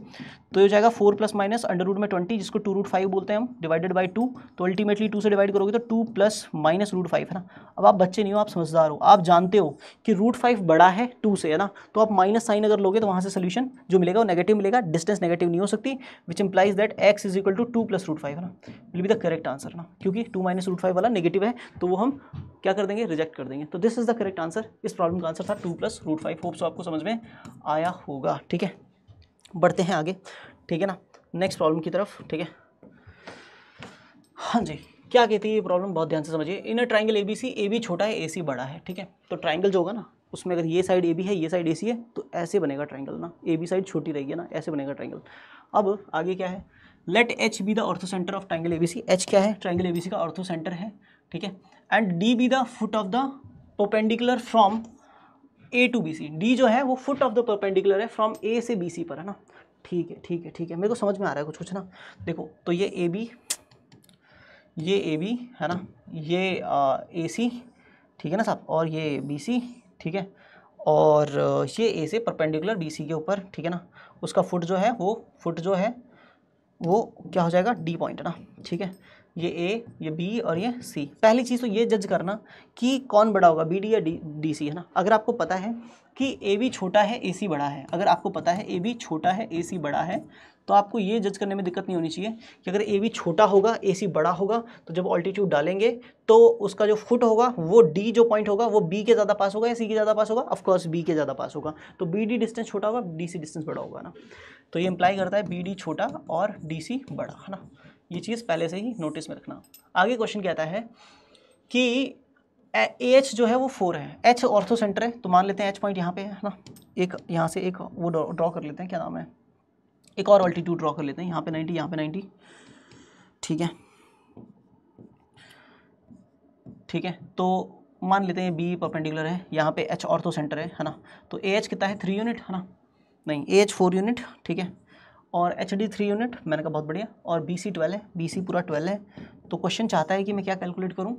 तो ये हो जाएगा 4 प्लस माइनस अंडर रूट में 20 जिसको 2√5 बोलते हैं हम, डिवाइडेड बाई 2, तो अल्टीमेटली 2 से डिवाइड करोगे तो 2 प्लस माइनस √5 है ना। अब आप बच्चे नहीं हो, आप समझदार हो, आप जानते हो कि √5 बड़ा है 2 से, है ना, तो आप माइनस साइन अगर लोगे तो वहाँ से सोल्यूशन जो मिलेगा वो नेगेटिव मिलेगा, डिस्टेंस नेगेटिव नहीं हो सकती, which implies that x is equal to 2 plus √5 है ना, will be the correct answer ना, क्योंकि 2 माइनस √5 वाला नेगेटिव है तो वो हम क्या कर देंगे, रिजेक्ट कर देंगे। तो this is the correct answer. इस प्रॉब्लम का आंसर था 2 प्लस √5। होप सो आपको समझ में आया होगा, ठीक है। बढ़ते हैं आगे, ठीक है ना, नेक्स्ट प्रॉब्लम की तरफ, ठीक है। हाँ जी, क्या कहती है ये प्रॉब्लम, बहुत ध्यान से समझिए। इन अ ट्राइंगल ABC, AB छोटा है AC बड़ा है, ठीक है। तो ट्राइंगल जो होगा ना उसमें अगर ये साइड AB है ये साइड AC है तो ऐसे बनेगा ट्राइंगल ना, AB साइड छोटी रहेगी ना, ऐसे बनेगा ट्राइंगल। अब आगे क्या है, let H be the ortho centre of triangle ABC। H क्या है, ट्राइंगल ABC का ऑर्थो सेंटर है, ठीक है। And D be the foot of the perpendicular from A to BC। D जो है वो फुट ऑफ द परपेंडिकुलर है फ्रॉम A से BC पर, है ना। ठीक है ठीक है ठीक है, मेरे को समझ में आ रहा है कुछ कुछ ना। देखो तो ये AB है ना, ये AC, ठीक है ना साहब, और ये BC, ठीक है, और ये A से परपेंडिकुलर BC के ऊपर, ठीक है ना। उसका फुट जो है वो क्या हो जाएगा, D पॉइंट है ना, ठीक है। ये A, ये B और ये C। पहली चीज़ तो ये जज करना कि कौन बड़ा होगा, BD या DC, है ना। अगर आपको पता है कि AB छोटा है AC बड़ा है, अगर आपको पता है AB छोटा है AC बड़ा है, तो आपको ये जज करने में दिक्कत नहीं होनी चाहिए कि अगर AB छोटा होगा AC बड़ा होगा, तो जब ऑल्टीट्यूड डालेंगे तो उसका जो फुट होगा वो D जो पॉइंट होगा वो B के ज़्यादा पास होगा या C के ज़्यादा पास होगा, ऑफकोर्स B के ज़्यादा पास होगा, तो BD डिस्टेंस छोटा होगा, DC डिस्टेंस बड़ा होगा ना। तो ये इंप्लाई करता है BD छोटा और DC बड़ा, है ना। ये चीज़ पहले से ही नोटिस में रखना। आगे क्वेश्चन क्या आता है कि AH जो है वो 4 है, H ऑर्थो सेंटर है, तो मान लेते हैं H पॉइंट यहाँ पे है ना, एक यहाँ से एक वो ड्रॉ कर लेते हैं, क्या नाम है, एक और ऑल्टीट्यूड ड्रॉ कर लेते हैं, यहाँ पे 90, यहाँ पे 90, ठीक है ठीक है। तो मान लेते हैं B परपेंडिकुलर है, यहाँ पे H ऑर्थो सेंटर है ना। तो AH कितना है, 3 यूनिट, है ना, नहीं AH 4 यूनिट, ठीक है, और HD 3 यूनिट, मैंने कहा बहुत बढ़िया, और BC 12 है, BC पूरा 12 है। तो क्वेश्चन चाहता है कि मैं क्या कैलकुलेट करूँ,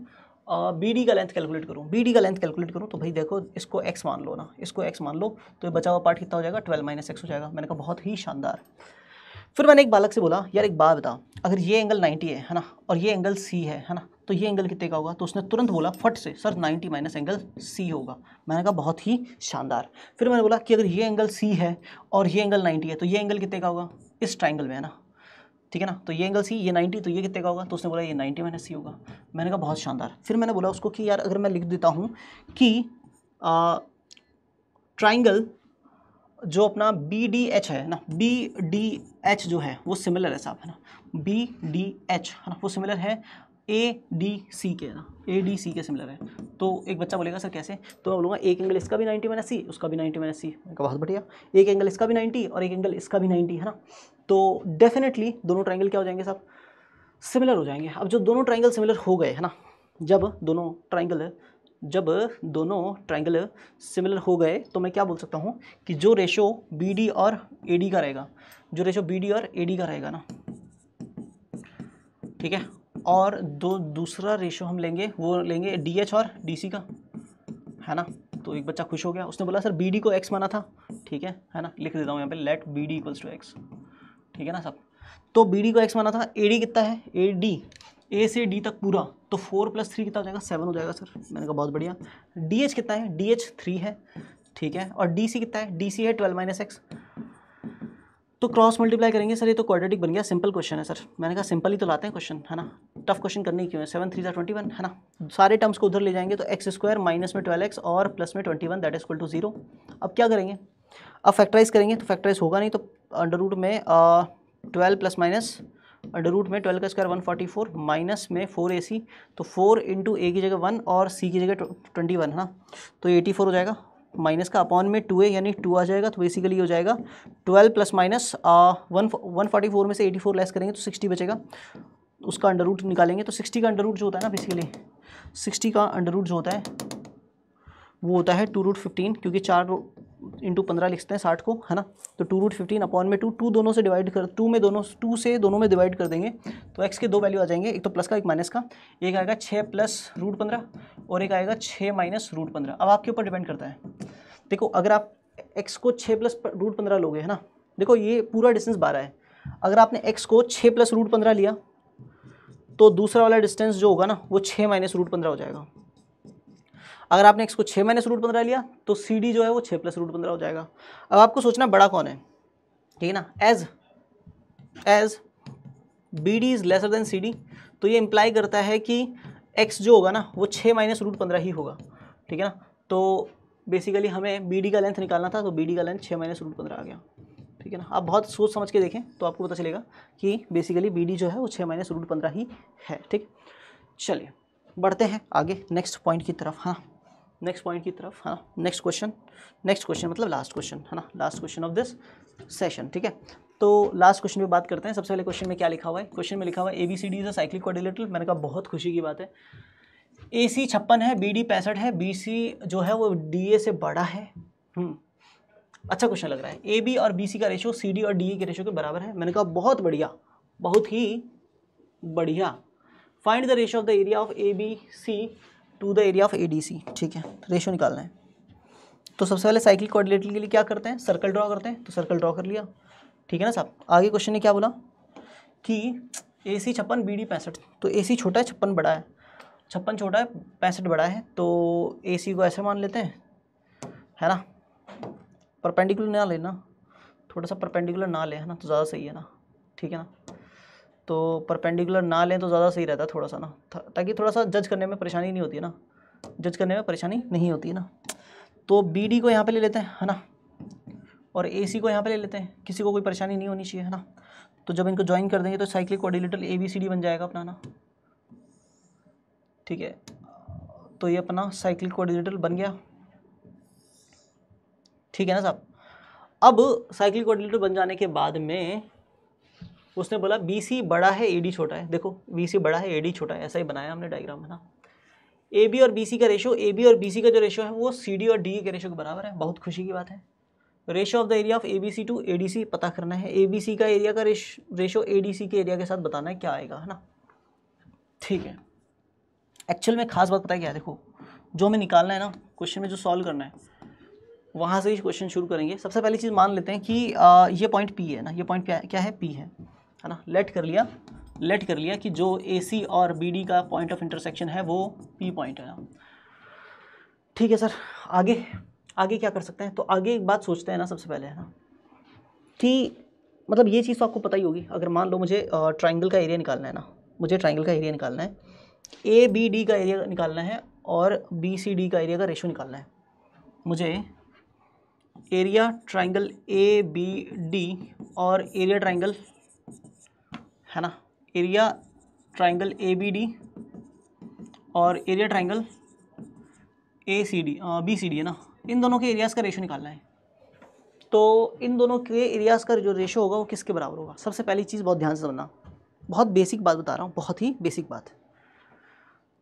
BD का लेंथ कैलकुलेट करूँ। BD का लेंथ कैलकुलेट करूँ तो भाई देखो इसको x मान लो ना, इसको x मान लो, तो ये बचा हुआ पार्ट कितना हो जाएगा, 12 माइनस x हो जाएगा। मैंने कहा बहुत ही शानदार। फिर मैंने एक बालक से बोला, यार एक बात बता, अगर ये एंगल 90 है ना, और ये एंगल C है ना, तो ये एंगल कितने का होगा। तो उसने तुरंत बोला फट से, सर 90 माइनस एंगल C होगा। मैंने कहा बहुत ही शानदार। फिर मैंने बोला कि अगर ये एंगल C है और ये एंगल 90 है, तो ये एंगल कितने का होगा इस ट्राइंगल में, है ना, ठीक है ना। तो ये एंगल C, ये 90, तो ये कितने का होगा। तो उसने बोला ये 90 माइनस C होगा। मैंने कहा बहुत शानदार। फिर मैंने बोला उसको कि यार अगर मैं लिख देता हूँ कि ट्राइंगल जो अपना BDH है ना, BDH जो है वो सिमिलर है साहब, है ना, BDH है ना, वो सिमिलर है ADC के, ना ADC के सिमिलर है। तो एक बच्चा बोलेगा सर कैसे, तो मैं बोलूँगा एक एंगल इसका भी 90 माइनस C, उसका भी 90 माइनस C। बहुत बढ़िया, एक एंगल इसका भी 90 और एक एंगल इसका भी 90, है ना। तो डेफिनेटली दोनों ट्राइंगल क्या हो जाएंगे साहब, सिमिलर हो जाएंगे। अब जो दोनों ट्राइंगल सिमिलर हो गए, है ना, जब दोनों ट्राइंगल सिमिलर हो गए, तो मैं क्या बोल सकता हूँ कि जो रेशो BD और AD का रहेगा, जो रेशो BD और AD का रहेगा ना, ठीक है, और दूसरा रेशो हम लेंगे, वो लेंगे DH और DC का, है ना। तो एक बच्चा खुश हो गया, उसने बोला सर BD को x माना था, ठीक है ना, लिख देता हूँ यहाँ पे, let BD equals to x, ठीक है ना सब। तो BD को x माना था, AD कितना है, AD A से D तक पूरा, तो 4 + 3 कितना हो जाएगा, 7 हो जाएगा सर। मैंने कहा बहुत बढ़िया। DH कितना है, DH 3 है, ठीक है, और DC कितना है, DC है 12 माइनस x। तो क्रॉस मल्टीप्लाई करेंगे सर, ये तो क्वाड्रेटिक बन गया, सिंपल क्वेश्चन है सर। मैंने कहा सिंपल ही तो लाते हैं क्वेश्चन, है ना, टफ क्वेश्चन करने क्यों है। 7 3 21, है ना, सारे टर्म्स को उधर ले जाएंगे तो x² माइनस में 12x और प्लस में 21 दैट इज इक्वल टू 0। अब क्या करेंगे, अब फैक्टराइज करेंगे, तो फैक्टराइज होगा नहीं, तो अंडर रूट में 12 प्लस माइनस अंडर रूट में 12 का स्क्वायर 144 माइनस में 4AC, तो 4 इंटू A की जगह 1 और C की जगह 21, है ना, तो 84 हो जाएगा, माइनस का अपॉन में 2a यानी 2 आ जाएगा, तो बेसिकली हो जाएगा 12 प्लस माइनस 144 में से 84 लेस करेंगे तो 60 बचेगा, उसका अंडर रूट निकालेंगे तो 60 का अंडर रूट जो होता है ना, बेसिकली 60 का अंडर रूट जो होता है वो होता है 2√15, क्योंकि 4 इंटू 15 लिखते हैं 60 को, है ना। तो 2√15 अपॉन में 2 दोनों से डिवाइड कर 2 से दोनों में डिवाइड कर देंगे तो x के दो वैल्यू आ जाएंगे, एक तो प्लस का एक माइनस का। एक आएगा 6 प्लस √15 और एक आएगा 6 माइनस √15। अब आपके ऊपर डिपेंड करता है। देखो अगर आप x को 6 प्लस √15 लोगे, है ना, देखो ये पूरा डिस्टेंस 12 है, अगर आपने x को 6 प्लस √15 लिया तो दूसरा वाला डिस्टेंस जो होगा ना वो 6 माइनस √15 हो जाएगा। अगर आपने x को 6 माइनस √15 लिया तो CD जो है वो 6 प्लस √15 हो जाएगा। अब आपको सोचना बड़ा कौन है, ठीक है ना। As BD is lesser than CD, तो ये इंप्लाई करता है कि x जो होगा ना वो 6 माइनस √15 ही होगा, ठीक है ना। तो बेसिकली हमें BD का लेंथ निकालना था, तो BD का लेंथ 6 माइनस √15 आ गया, ठीक है ना। आप बहुत सोच समझ के देखें तो आपको पता चलेगा कि बेसिकली BD जो है वो 6 माइनस √15 ही है, ठीक। चलिए बढ़ते हैं आगे नेक्स्ट पॉइंट की तरफ, हाँ नेक्स्ट पॉइंट की तरफ, हाँ नेक्स्ट क्वेश्चन मतलब लास्ट क्वेश्चन, है ना, last question of this session, ठीक है। तो लास्ट क्वेश्चन पे बात करते हैं। सबसे पहले क्वेश्चन में क्या लिखा हुआ है, क्वेश्चन में लिखा हुआ है ABCD is a cyclic quadrilateral. मैंने कहा बहुत खुशी की बात है। AC 56 है, BD 65 है, BC जो है वो DA से बड़ा है। अच्छा क्वेश्चन लग रहा है। AB और BC का रेशियो CD और DA के रेशियो के बराबर है। मैंने कहा बहुत बढ़िया, बहुत ही बढ़िया। Find the ratio of the area of ABC to the area of ADC, ठीक है, रेशियो निकालना है। तो सबसे पहले साइक्लिक क्वाड्रिलेटरल के लिए क्या करते हैं, सर्कल ड्रॉ करते हैं, तो सर्कल ड्रॉ कर लिया, ठीक है ना साहब। आगे क्वेश्चन ने क्या बोला कि AC 56 BD 65, तो AC छोटा है 56 बड़ा है, 56 छोटा है 65 बड़ा है, तो AC को ऐसे मान लेते हैं, है ना, परपेंडिकुलर ना लेना, थोड़ा सा परपेंडिकुलर ना ले, है ना, तो ज़्यादा सही है ना, ठीक है ना। तो परपेंडिकुलर ना लें तो ज़्यादा सही रहता है थोड़ा सा ना, ताकि थोड़ा सा जज करने में परेशानी नहीं होती है ना, जज करने में परेशानी नहीं होती है ना। तो BD को यहाँ पे ले लेते हैं, है ना, और AC को यहाँ पे ले लेते हैं, किसी को कोई परेशानी नहीं होनी चाहिए, है ना। तो जब इनको ज्वाइन कर देंगे तो साइक्लिक क्वाड्रिलेटरल ABCD बन जाएगा अपना ना, ठीक है। तो ये अपना साइक्लिक क्वाड्रिलेटरल बन गया, ठीक है ना साहब। अब साइक्लिक क्वाड्रिलेटरल बन जाने के बाद में उसने बोला BC बड़ा है AD छोटा है। देखो BC बड़ा है AD छोटा है, ऐसा ही बनाया हमने डायग्राम, है ना। AB और BC का रेशियो, AB और BC का जो रेशियो है वो CD और DA के रेशियो के बराबर है, बहुत खुशी की बात है। Ratio of the area of ABC to ADC पता करना है, ABC का एरिया का रेशियो ADC के एरिया के साथ बताना है क्या आएगा, है ना, ठीक है। एक्चुअल में खास बात पता है क्या है, देखो जो हमें निकालना है ना, क्वेश्चन में जो सॉल्व करना है वहाँ से ही क्वेश्चन शुरू करेंगे। सबसे पहली चीज़ मान लेते हैं कि ये पॉइंट P है ना, ये पॉइंट क्या है, P है ना। लेट कर लिया कि जो AC और BD का पॉइंट ऑफ इंटरसेक्शन है वो P पॉइंट है ना, ठीक है सर। आगे क्या कर सकते हैं, तो आगे एक बात सोचते हैं ना सबसे पहले, है ना, कि मतलब ये चीज़ तो आपको पता ही होगी। अगर मान लो मुझे ट्राइंगल का एरिया निकालना है ना, मुझे ट्राइंगल का एरिया निकालना है, ABD का एरिया निकालना है और BCD का एरिया का रेशियो निकालना है। मुझे एरिया ट्राइंगल ABD और एरिया ट्राइंगल, है ना, एरिया ट्राइंगल ABD और एरिया ट्राइंगल BCD, है ना, इन दोनों के एरियाज़ का रेशियो निकालना है। तो इन दोनों के एरियाज़ का जो रेशियो होगा वो किसके बराबर होगा। सबसे पहली चीज़ बहुत ध्यान से समझना, बहुत बेसिक बात बता रहा हूँ, बहुत ही बेसिक बात।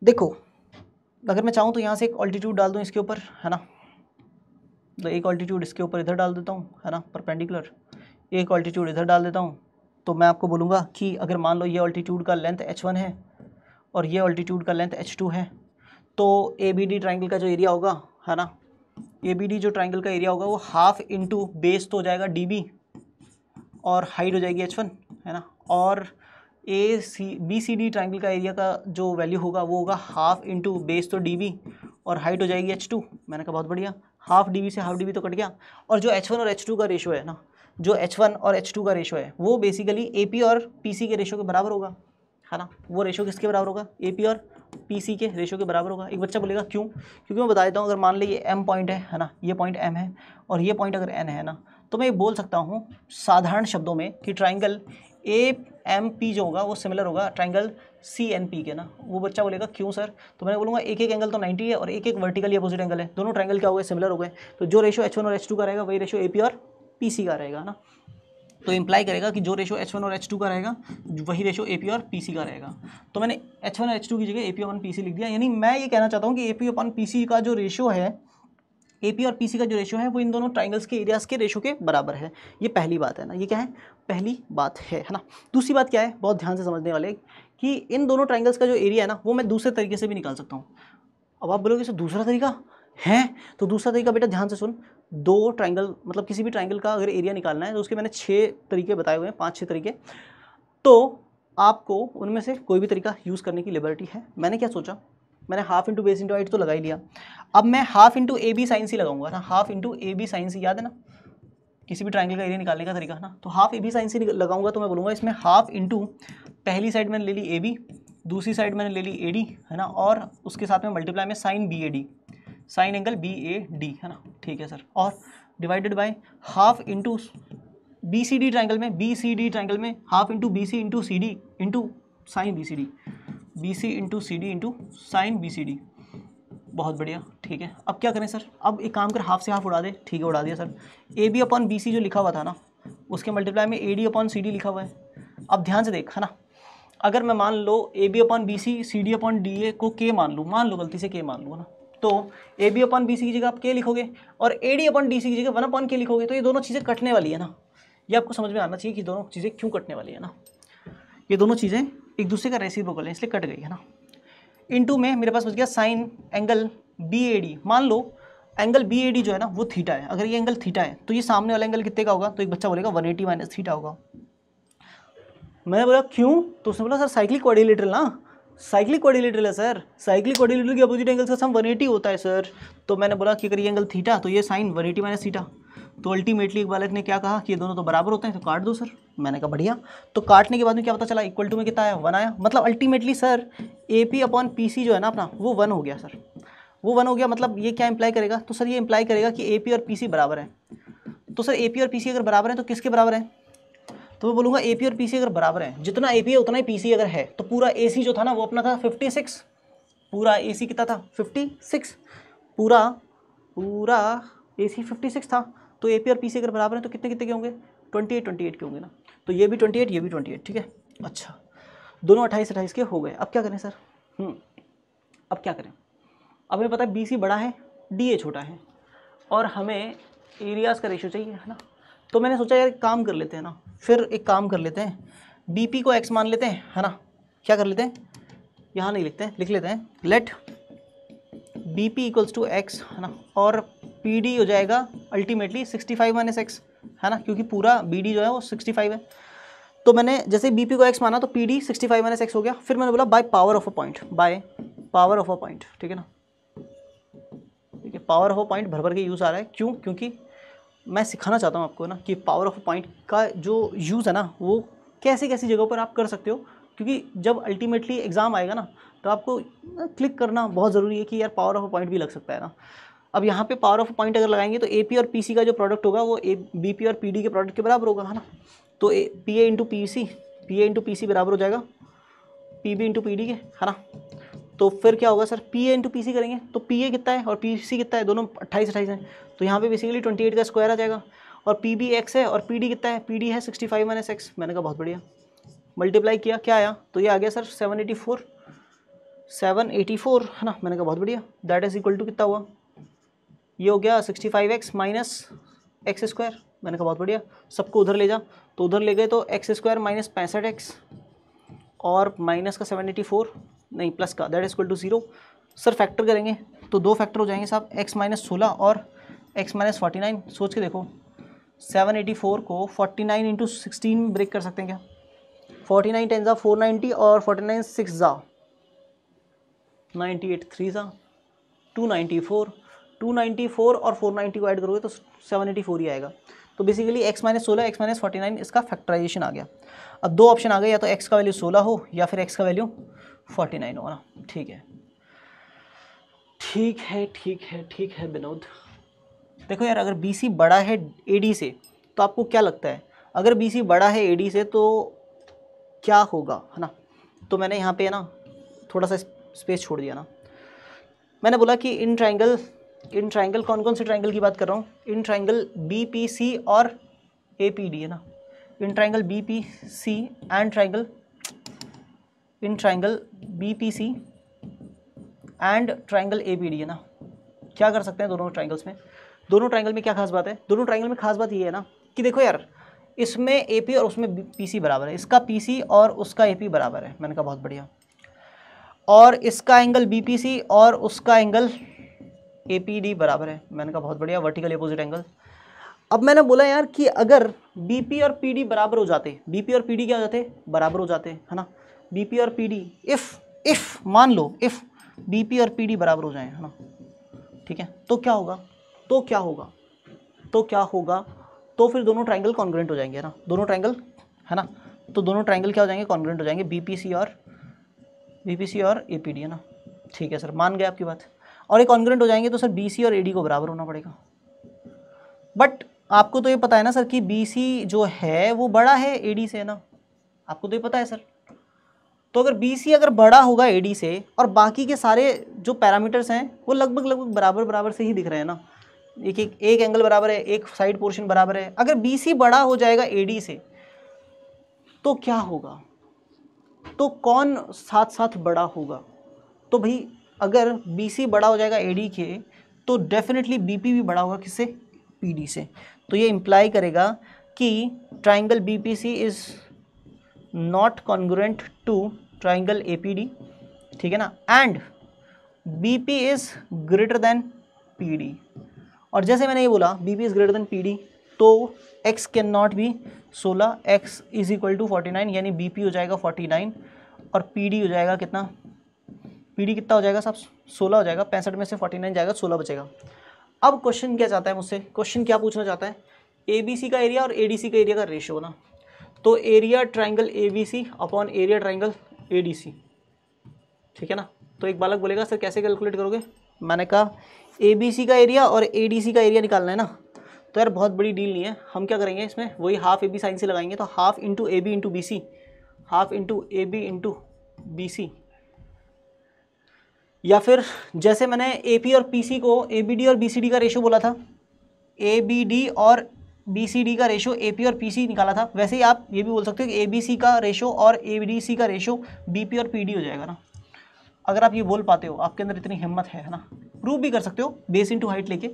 देखो अगर मैं चाहूँ तो यहाँ से एक ऑल्टीट्यूड डाल दूँ इसके ऊपर, है ना, तो एक ऑल्टीट्यूड इसके ऊपर इधर डाल देता हूँ, है ना, परपेंडिकुलर, एक ऑल्टीट्यूड इधर डाल देता हूँ। तो मैं आपको बोलूँगा कि अगर मान लो ये ऑल्टीट्यूड का लेंथ H1 है और ये ऑल्टीट्यूड का लेंथ H2 है, तो ABD ट्राइंगल का जो एरिया होगा, है ना, ABD जो ट्राइंगल का एरिया होगा वो हाफ इंटू बेस तो हो जाएगा DB और हाइट हो जाएगी H1, है ना, और BCD ट्राइंगल का एरिया का जो वैल्यू होगा वो होगा हाफ इंटू बेस तो DB और हाइट हो जाएगी H2। मैंने कहा बहुत बढ़िया, हाफ DB से हाफ DB तो कट गया। और जो H1 और H2 का रेशियो है ना, जो H1 और H2 का रेशियो है वो बेसिकली AP और PC के रेशियो के बराबर होगा, है ना। वो रेशियो किसके बराबर होगा, AP और PC के रेशियो के बराबर होगा। एक बच्चा बोलेगा क्यों, क्योंकि मैं बता देता हूँ। अगर मान ली ये M पॉइंट है ना, ये पॉइंट M है और ये पॉइंट अगर N है ना, तो मैं ये बोल सकता हूँ साधारण शब्दों में कि ट्राइंगल एम पी जो होगा वो सिमिलर होगा ट्राइंगल सी एन पी के ना। वो बच्चा बोलेगा क्यों सर, तो मैं बोलूँगा एक एक एंगल तो 90 है और एक एक वर्टिकली अपोजिट एंगल है, दोनों ट्राइंगल क्या हो गए, सिमिलर हो गए, तो जो रेशियो H1 और H2 का रहेगा वही रेशियो AP और PC का रहेगा ना। तो इम्प्लाई करेगा कि जो रेशियो H1 और H2 का रहेगा वही रेशियो AP और PC का रहेगा। तो मैंने H1 और H2 की जगह AP अपॉन PC लिख दिया। यानी मैं ये कहना चाहता हूँ कि AP अपॉन PC का जो रेशियो है, AP और PC का जो रेशियो है वो इन दोनों ट्राइंगल्स के एरियाज के रेशियो के बराबर है। ये पहली बात है ना, ये क्या है, पहली बात है ना। दूसरी बात क्या है, बहुत ध्यान से समझने वाले, कि इन दोनों ट्राइंगल्स का जो एरिया है ना वो मैं दूसरे तरीके से भी निकाल सकता हूँ। अब आप बोलोगे सर दूसरा तरीका है, तो दूसरा तरीका बेटा ध्यान से सुन, दो ट्राइंगल मतलब किसी भी ट्राइंगल का अगर एरिया निकालना है तो उसके मैंने 6 तरीके बताए हुए हैं, 5-6 तरीके, तो आपको उनमें से कोई भी तरीका यूज़ करने की लिबर्टी है। मैंने क्या सोचा, मैंने half into base into height तो लगा ही लिया, अब मैं half into A B sine C लगाऊंगा ना, half into A B sine C, याद है ना किसी भी ट्राइंगल का एरिया निकालने का तरीका ना, तो हाफ ए बी साइन सी लगाऊंगा तो मैं बोलूँगा इसमें हाफ इंटू पहली साइड मैंने ले ली ए बी, दूसरी साइड मैंने ले ली ए डी है ना, और उसके साथ में मल्टीप्लाई में sine B A D, sine angle B A D है ना, ठीक है सर, और divided by half into B C D triangle में, बी सी डी ट्राइंगल में half into B C into C D into sine B C D, B C into C D into sine B C D. बहुत बढ़िया, ठीक है। अब क्या करें सर, अब एक काम कर, हाफ से हाफ उड़ा दे, ठीक है उड़ा दिया sir. A B upon B C जो लिखा हुआ था ना उसके मल्टीप्लाई में A D upon C D लिखा हुआ है। अब ध्यान से देख है ना, अगर मैं मान लो A B upon B C, C D upon D A को के मान लो गलती से के मान लूँ ना, तो A B upon B C की जगह आप के लिखोगे और A D upon D C की जगह 1 अपॉन के लिखोगे, तो ये दोनों चीज़ें कटने वाली है ना। ये आपको समझ में आना चाहिए कि दोनों चीज़ें क्यों कटने वाली है ना, ये दोनों चीज़ें एक दूसरे का रेसिप्रोकल है इसलिए कट गई है ना। इनटू में मेरे पास बच गया sine angle B A D, मान लो एंगल बी ए डी जो है ना वो थीटा है, अगर ये एंगल थीटा है तो ये सामने वाला एंगल कितने का होगा, तो एक बच्चा बोलेगा 180 माइनस थीटा होगा। मैंने बोला क्यों, तो उसने बोला सर साइक्लिक क्वाड्रिलेटरल ना, साइक्लिक क्वाड्रिलेटरल है सर, साइक्लिक क्वाड्रिलेटरल के अपोजिट एंगल का सम 180 होता है सर। तो मैंने बोला कि अगर ये एंगल थीटा तो ये साइन 180 माइनस थीटा, तो अल्टीमेटली एक बालक ने क्या कहा कि ये दोनों तो बराबर होते हैं तो काट दो सर। मैंने कहा बढ़िया, तो काटने के बाद में क्या पता चला, इक्वल टू में कितना आया, 1 आया, मतलब ultimately sir A P upon P C जो है ना अपना वो 1 हो गया सर, वो 1 हो गया। मतलब ये क्या इंप्लाई करेगा, तो सर ये इंप्लाई करेगा कि ए पी और पी सी बराबर है। तो सर ए पी और पी सी अगर बराबर है तो किसके बराबर है, तो मैं बोलूँगा ए पी और पी सी अगर बराबर है, जितना ए पी है उतना ही पी सी अगर है, तो पूरा ए सी जो था ना वो अपना था 56, पूरा ए सी कितना था 56, पूरा ए सी 56 था। तो ए पी और पी सी अगर बराबर है तो कितने कितने के होंगे, 28 के होंगे ना, तो ये भी 28 ये भी 28, ठीक है। अच्छा दोनों 28 के हो गए। अब क्या करें सर, अब क्या करें, अब हमें पता है बी सी बड़ा है डी ए छोटा है और हमें एरियाज़ का रेशियो चाहिए है ना। तो मैंने सोचा यार एक काम कर लेते हैं ना, फिर एक काम कर लेते हैं, बी पी को एक्स मान लेते हैं है ना, क्या कर लेते हैं, यहाँ नहीं लिखते हैं, लिख लेते हैं let B P equals to x है ना, और पी डी हो जाएगा अल्टीमेटली 65 माइनस एक्स है ना, क्योंकि पूरा बी डी जो है वो 65 है। तो मैंने जैसे बी पी को एक्स माना तो पी डी 65 माइनस एक्स हो गया। फिर मैंने बोला by power of a point, by power of a point, ठीक है ना, ठीक है। पावर ऑफ अ पॉइंट भर भर के यूज़ आ रहा है, क्यों, क्योंकि मैं सिखाना चाहता हूँ आपको ना कि पावर ऑफ पॉइंट का जो यूज़ है ना वो कैसी कैसी जगहों पर आप कर सकते हो, क्योंकि जब अल्टीमेटली एग्ज़ाम आएगा ना तो आपको क्लिक करना बहुत ज़रूरी है कि यार पावर ऑफ पॉइंट भी लग सकता है ना। अब यहाँ पे पावर ऑफ पॉइंट अगर लगाएंगे तो ए पी और पी सी का जो प्रोडक्ट होगा वो बी पी और पी डी के प्रोडक्ट के बराबर होगा है ना। तो P A into P C बराबर हो जाएगा P B into P D के है ना। तो फिर क्या होगा sir, P A into P C करेंगे तो पी ए कितना है और पी सी कितना है, दोनों 28 हैं, तो यहाँ पे बेसिकली 28 का स्क्वायर आ जाएगा। और पी बी एक्स है और पी डी कितना है, पी डी है 65 माइनस एक्स। मैंने कहा बहुत बढ़िया, मल्टीप्लाई किया क्या आया, तो ये आ गया सर 784 है ना। मैंने कहा बहुत बढ़िया, दैट इज इक्वल टू कितना हुआ, ये हो गया 65x माइनस एक्स स्क्वायर। मैंने कहा बहुत बढ़िया, सबको उधर ले जा, तो उधर ले गए तो एक्स स्क्वायर माइनस 65x और माइनस का 784 नहीं प्लस का, that is equal to 0। Sir factor करेंगे तो 2 फैक्टर हो जाएंगे साहब, x माइनस 16 और x माइनस 49। सोच के देखो 784 को 49 इंटू 16 ब्रेक कर सकते हैं क्या, 49 10 जा 490 और 49 6 जा 98 3 जा 294 और 490 को ऐड करोगे तो 784 ही आएगा। तो basically x minus 16 x minus 49 इसका फैक्टराइजेशन आ गया। अब 2 ऑप्शन आ गए, या तो x का वैल्यू 16 हो या फिर x का वैल्यू 49 हो ना। ठीक है ठीक है ठीक है ठीक है विनोद। देखो यार अगर BC बड़ा है AD से तो आपको क्या लगता है, अगर BC बड़ा है AD से तो क्या होगा, है ना। तो मैंने यहाँ पे ना थोड़ा सा स्पेस छोड़ दिया ना। मैंने बोला कि इन ट्राइंगल कौन कौन से ट्राइंगल की बात कर रहा हूँ, इन ट्राइंगल BPC और APD, है ना। In triangle BPC and triangle BPC and triangle APD, है ना। क्या कर सकते हैं दोनों ट्राइंगल्स में, दोनों ट्राइंगल में क्या खास बात है, दोनों ट्राइंगल में खास बात ये है ना कि देखो यार, इसमें AP और उसमें PC बराबर है, इसका PC और उसका AP बराबर है। मैंने कहा बहुत बढ़िया। और इसका एंगल BPC और उसका एंगल APD बराबर है। मैंने कहा बहुत बढ़िया, वर्टिकल अपोजिट एंगल। अब मैंने बोला यार कि अगर BP और PD बराबर हो जाते, BP और PD क्या हो जाते, बराबर हो जाते, है ना। BP और PD इफ मान लो इफ BP और PD बराबर हो जाए, है ना, ठीक है, तो क्या होगा, तो फिर दोनों ट्राइंगल कॉन्ग्रुएंट हो जाएंगे, है ना, दोनों ट्राइंगल, है ना। तो दोनों ट्राइंगल क्या हो जाएंगे, कॉन्ग्रुएंट हो जाएंगे, BPC और APD, है ना। ठीक है सर, मान गए आपकी बात। और ये कॉन्ग्रुएंट हो जाएंगे तो सर BC और AD को बराबर होना पड़ेगा। बट आपको तो ये पता है ना सर कि BC जो है वो बड़ा है AD से, है ना, आपको तो ये पता है सर। तो अगर BC अगर बड़ा होगा AD से और बाकी के सारे जो पैरामीटर्स हैं वो लगभग बराबर से ही दिख रहे हैं ना, एक एंगल बराबर है, एक साइड पोर्शन बराबर है। अगर BC बड़ा हो जाएगा AD से तो क्या होगा, तो कौन साथ साथ बड़ा होगा, तो भाई अगर BC बड़ा हो जाएगा AD के तो डेफिनेटली BP भी बड़ा होगा किससे, PD से। तो ये इम्प्लाई करेगा कि triangle BPC is not congruent to triangle APD, ठीक है ना, and BP is greater than PD। और जैसे मैंने ये बोला BP is greater than PD, तो x can not be 16, x is equal to 49, यानी BP हो जाएगा 49 और PD हो जाएगा कितना, PD कितना हो जाएगा साहब, 16 हो जाएगा, 65 में से 49 जाएगा, 16 बचेगा। अब क्वेश्चन क्या चाहता है मुझसे, क्वेश्चन क्या पूछना चाहता है, ABC का एरिया और ADC का एरिया का रेशियो ना। तो area triangle ABC upon area triangle ADC, ठीक है ना। तो एक बालक बोलेगा सर कैसे कैलकुलेट करोगे, मैंने कहा ABC का एरिया और ADC का एरिया निकालना है ना। तो यार बहुत बड़ी डील नहीं है, हम क्या करेंगे इसमें, वही हाफ AB साइन से लगाएंगे, तो half into AB into BC, half into AB into BC, या फिर जैसे मैंने AP और PC को ABD और BCD का रेशियो बोला था, ABD और BCD का रेशियो AP और PC निकाला था, वैसे ही आप ये भी बोल सकते हो कि ABC का रेशियो और ADC का रेशियो BP और PD हो जाएगा ना। अगर आप ये बोल पाते हो, आपके अंदर इतनी हिम्मत है ना, प्रूव भी कर सकते हो बेस इंटू हाइट लेके।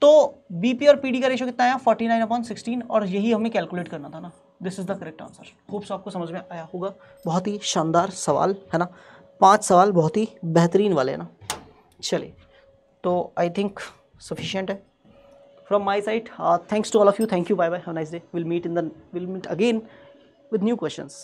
तो BP और PD का रेशियो कितना आया, 49/16, और यही हमें कैलकुलेट करना था ना। This is the correct answer. Hopes आपको समझ में आया होगा। बहुत ही शानदार सवाल है ना, 5 सवाल बहुत ही बेहतरीन वाले हैं ना। चलिए, तो आई थिंक सफिशिएंट है from my side. Thanks to all of you. Thank you. Bye bye. Have a nice day. We'll meet again with new questions.